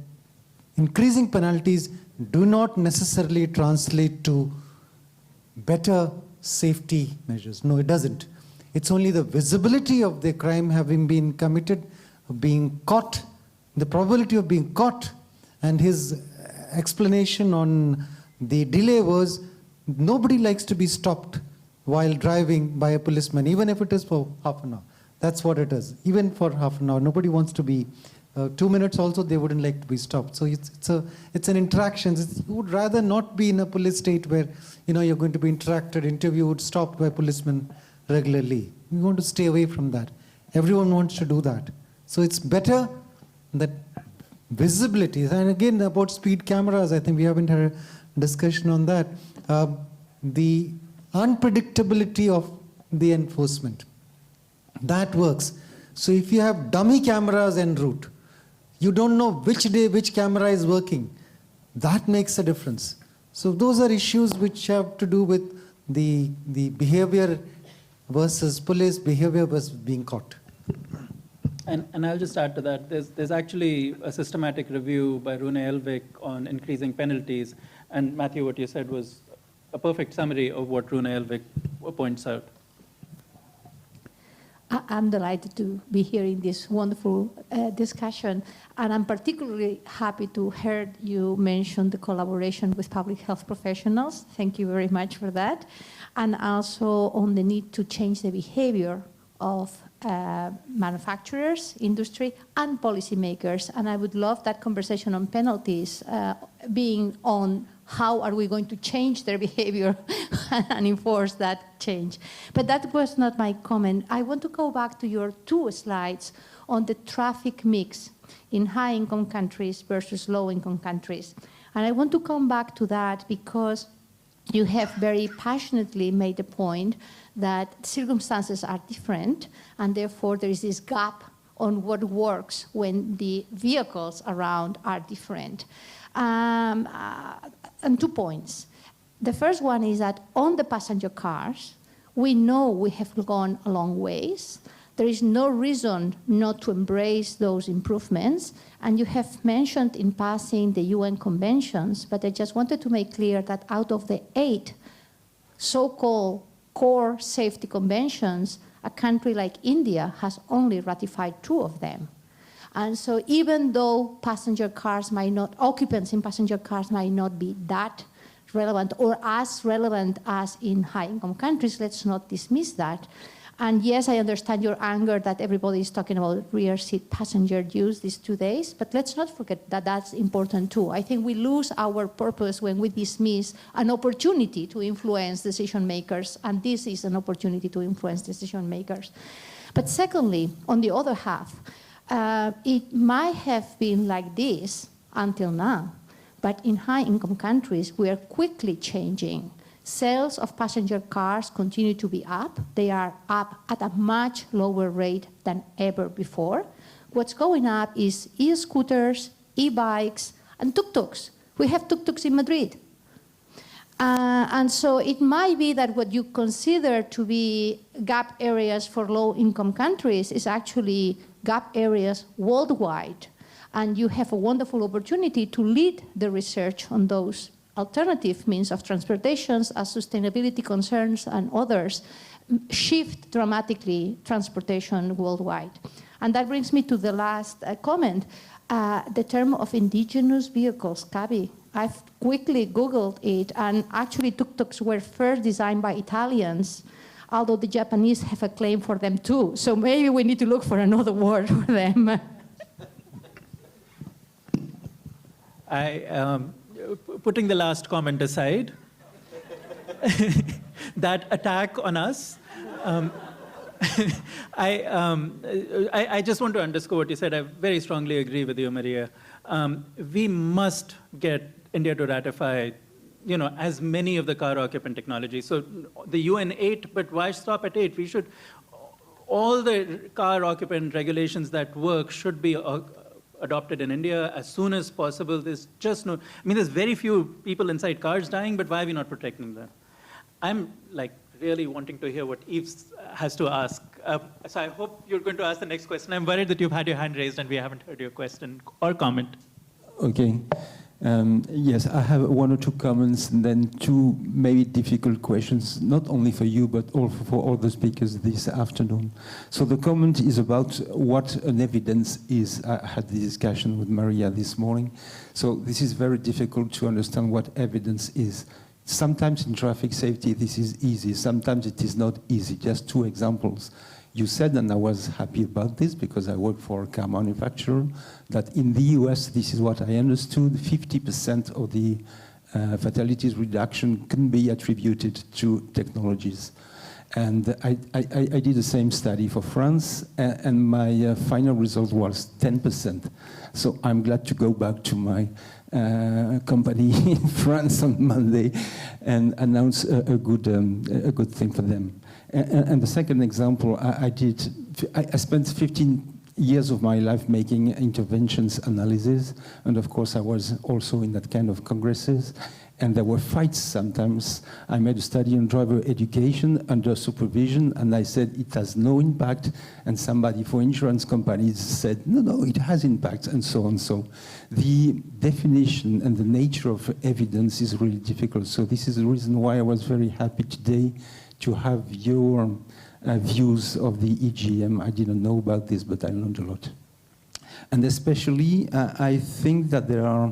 increasing penalties do not necessarily translate to better safety measures. No, it doesn't. It's only the visibility of the crime having been committed, being caught, the probability of being caught. And his explanation on the delay was, nobody likes to be stopped while driving by a policeman, even if it is for half an hour. That's what it is. Even for half an hour, nobody wants to be, 2 minutes also, they wouldn't like to be stopped. So it's an interaction. You would rather not be in a police state where, you're going to be interviewed, stopped by policemen regularly. You want to stay away from that. Everyone wants to do that. So it's better that visibility, and again about speed cameras, I think we haven't had a discussion on that. The unpredictability of the enforcement, that works. So if you have dummy cameras en route, you don't know which day which camera is working. That makes a difference. So those are issues which have to do with the behavior versus police behavior versus being caught. And I'll just add to that. There's actually a systematic review by Rune Elvik on increasing penalties. And Matthew, what you said was a perfect summary of what Rune Elvik points out. I'm delighted to be here in this wonderful discussion. And I'm particularly happy to hear you mention the collaboration with public health professionals. Thank you very much for that. And also on the need to change the behavior of manufacturers, industry, and policymakers. And I would love that conversation on penalties being on how are we going to change their behavior and enforce that change. But that was not my comment. I want to go back to your 2 slides on the traffic mix in high-income countries versus low-income countries. And I want to come back to that because you have very passionately made the point that circumstances are different, and therefore there is this gap on what works when the vehicles around are different. And 2 points. The first one is that on the passenger cars, we know we have gone a long ways. There is no reason not to embrace those improvements. And you have mentioned in passing the UN conventions, but I just wanted to make clear that out of the 8 so-called core safety conventions, a country like India has only ratified 2 of them. And so even though occupants in passenger cars might not be that relevant or as relevant as in high-income countries, let's not dismiss that. And yes, I understand your anger that everybody is talking about rear seat passenger use these 2 days, but let's not forget that that's important too. I think we lose our purpose when we dismiss an opportunity to influence decision makers, and this is an opportunity to influence decision makers. But secondly, on the other half, it might have been like this until now, but in high-income countries, we are quickly changing. Sales of passenger cars continue to be up. They are up at a much lower rate than ever before. What's going up is e-scooters, e-bikes, and tuk-tuks. We have tuk-tuks in Madrid. And so it might be that what you consider to be gap areas for low-income countries is actually gap areas worldwide. And you have a wonderful opportunity to lead the research on those alternative means of transportation as sustainability concerns and others shift dramatically transportation worldwide. And that brings me to the last comment, the term of indigenous vehicles, Kavi. I've quickly Googled it, and actually tuk-tuks were first designed by Italians, although the Japanese have a claim for them too. So maybe we need to look for another word for them. Putting the last comment aside, that attack on us, I just want to underscore what you said. I very strongly agree with you, Maria. We must get India to ratify, as many of the car occupant technologies. So the UN 8, but why stop at 8? We should, all the car occupant regulations that work should be adopt it in India as soon as possible. There's just no, I mean, there's very few people inside cars dying, but why are we not protecting them? I'm like really wanting to hear what Yves has to ask. So I hope you're going to ask the next question. I'm worried that you've had your hand raised and we haven't heard your question or comment. Okay. Yes, I have one or two comments and then two maybe difficult questions, not only for you, but also for all the speakers this afternoon. So the comment is about what an evidence is. I had the discussion with Maria this morning. So this is very difficult to understand what evidence is. Sometimes in traffic safety, this is easy. Sometimes it is not easy. Just two examples. You said, and I was happy about this because I work for a car manufacturer, that in the US, this is what I understood, 50% of the fatalities reduction can be attributed to technologies. And I did the same study for France, and my final result was 10%. So I'm glad to go back to my company in France on Monday and announce a good thing for them. And the second example, I spent 15 years of my life making interventions analysis, and of course I was also in that kind of congresses, and there were fights sometimes. I made a study on driver education under supervision, and I said it has no impact, and somebody for insurance companies said, no, it has impact, and so on. So the definition and the nature of evidence is really difficult. So this is the reason why I was very happy today to have your views of the EGM. I didn't know about this, but I learned a lot. And especially, I think that there are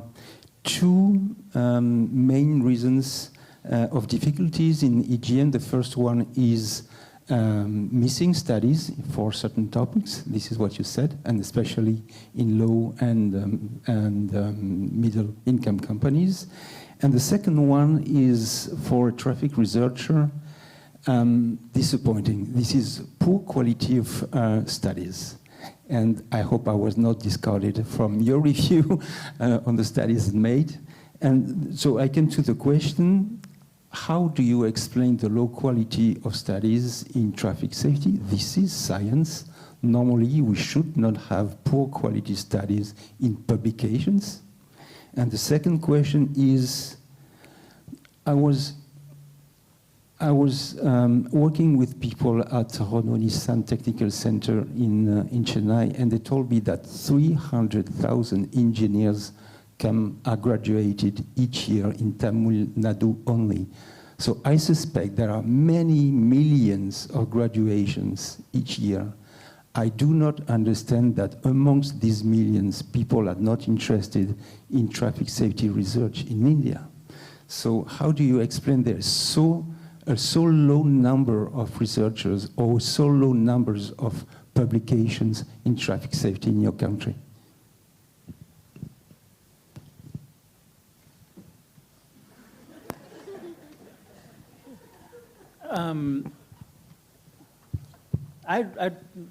two main reasons of difficulties in EGM. The first one is missing studies for certain topics. This is what you said, and especially in low and middle income companies. And the second one is for a traffic researcher, disappointing. This is poor quality of studies. And I hope I was not discarded from your review on the studies made. And so I came to the question, how do you explain the low quality of studies in traffic safety? This is science. Normally, we should not have poor quality studies in publications. And the second question is, I was working with people at Renault Nissan Technical Center in Chennai, and they told me that 300,000 engineers are graduated each year in Tamil Nadu only. So I suspect there are many millions of graduations each year. I do not understand that amongst these millions, people are not interested in traffic safety research in India. So how do you explain there a so low number of researchers or so low numbers of publications in traffic safety in your country?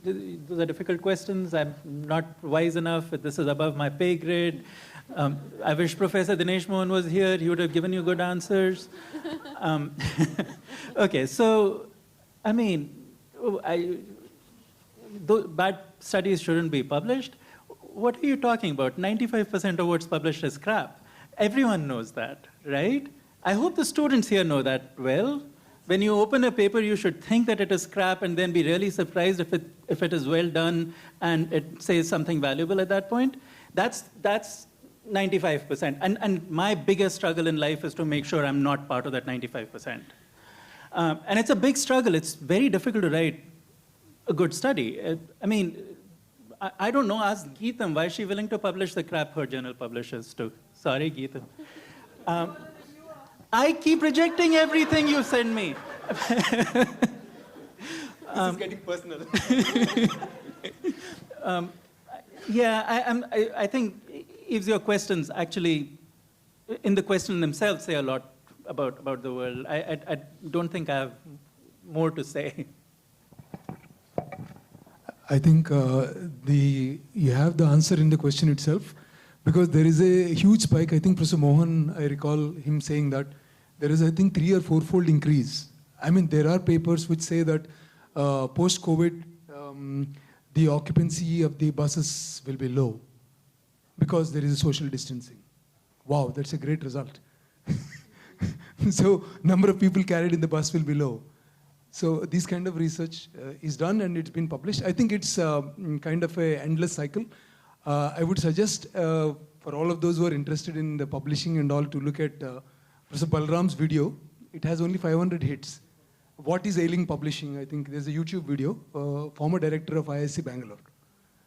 Those are difficult questions. I'm not wise enough. This is above my pay grade. I wish Professor Dinesh Mohan was here. He would have given you good answers. Okay, so, I mean, bad studies shouldn't be published. What are you talking about? 95% of what's published is crap. Everyone knows that, right? I hope the students here know that well. When you open a paper, you should think that it is crap and then be really surprised if it is well done and it says something valuable at that point. That's 95%. And my biggest struggle in life is to make sure I'm not part of that 95%. And it's a big struggle. It's very difficult to write a good study. I mean, I don't know, ask Geetam, why is she willing to publish the crap her journal publishes too? Sorry, Geetam. I keep rejecting everything you send me. This is getting personal. Yeah, I think Yves, your questions actually, in the question themselves, say a lot about the world. I don't think I have more to say. I think you have the answer in the question itself, because there is a huge spike. I think Professor Mohan, I recall him saying that there is, I think, 3- or 4-fold increase. I mean, there are papers which say that post-COVID, the occupancy of the buses will be low. because there is a social distancing. Wow, that's a great result. So number of people carried in the bus will be low. So this kind of research is done and it's been published. I think it's kind of an endless cycle. I would suggest for all of those who are interested in the publishing and all to look at Professor Balram's video. It has only 500 hits. What is ailing publishing? I think there's a YouTube video, former director of IISc Bangalore.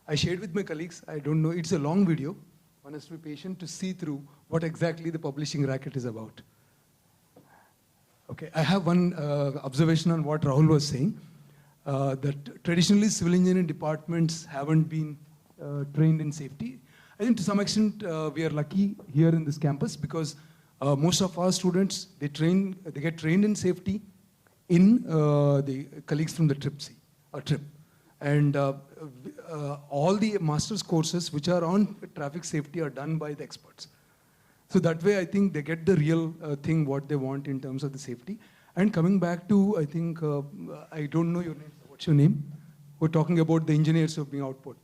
I shared with my colleagues. I don't know, it's a long video. One has to be patient to see through what exactly the publishing racket is about. Okay, I have one observation on what Rahul was saying, that traditionally civil engineering departments haven't been trained in safety. I think to some extent we are lucky here in this campus because most of our students, they get trained in safety in the colleagues from the TRIP. And all the master's courses which are on traffic safety are done by the experts. So that way I think they get the real thing what they want in terms of the safety. And coming back to, I think, I don't know your name, what's your name? We're talking about the engineers of being output.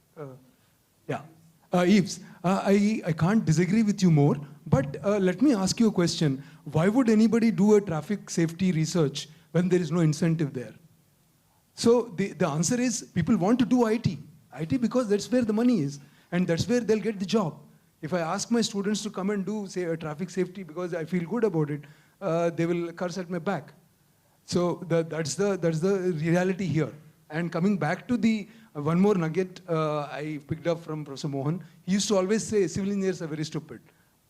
Eves, I can't disagree with you more, but let me ask you a question. Why would anybody do a traffic safety research when there is no incentive there? So the answer is people want to do IT. IT because that's where the money is, and that's where they'll get the job. If I ask my students to come and do, say, a traffic safety because I feel good about it, they will curse at my back. So that's the reality here. And coming back to the one more nugget I picked up from Professor Mohan, he used to always say civil engineers are very stupid.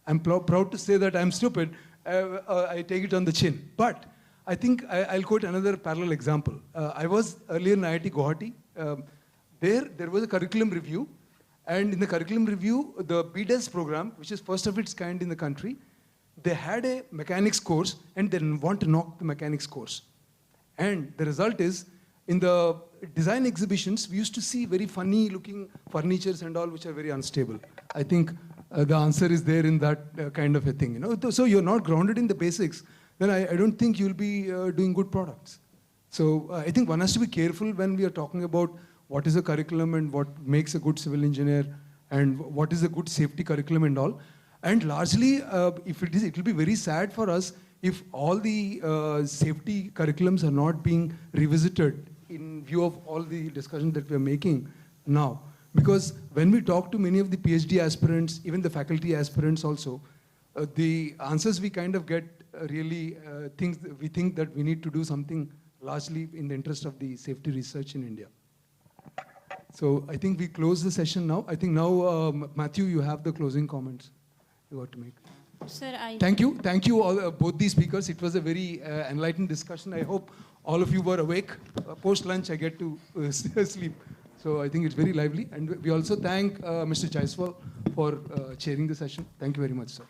I'm proud to say that I'm stupid. I take it on the chin. But I think I'll quote another parallel example. I was earlier in IIT Guwahati. There was a curriculum review. And in the curriculum review, the BDES program, which is first of its kind in the country, they had a mechanics course and they want to knock the mechanics course. And the result is, in the design exhibitions, we used to see very funny looking furnitures and all which are very unstable. I think the answer is there in that kind of a thing. You know? So you're not grounded in the basics, then I don't think you'll be doing good products. So I think one has to be careful when we are talking about what is a curriculum and what makes a good civil engineer and what is a good safety curriculum and all. And largely, if it is, it will be very sad for us if all the safety curriculums are not being revisited in view of all the discussion that we are making now. Because when we talk to many of the PhD aspirants, even the faculty aspirants also, the answers we kind of get really we think that we need to do something largely in the interest of the safety research in India. So I think we close the session now. I think now, Matthew, you have the closing comments you want to make. Sir, Thank you all, both these speakers. It was a very enlightened discussion. I hope all of you were awake. Post-lunch, I get to sleep. So I think it's very lively. And we also thank Mr. Jaiswal for chairing the session. Thank you very much, sir.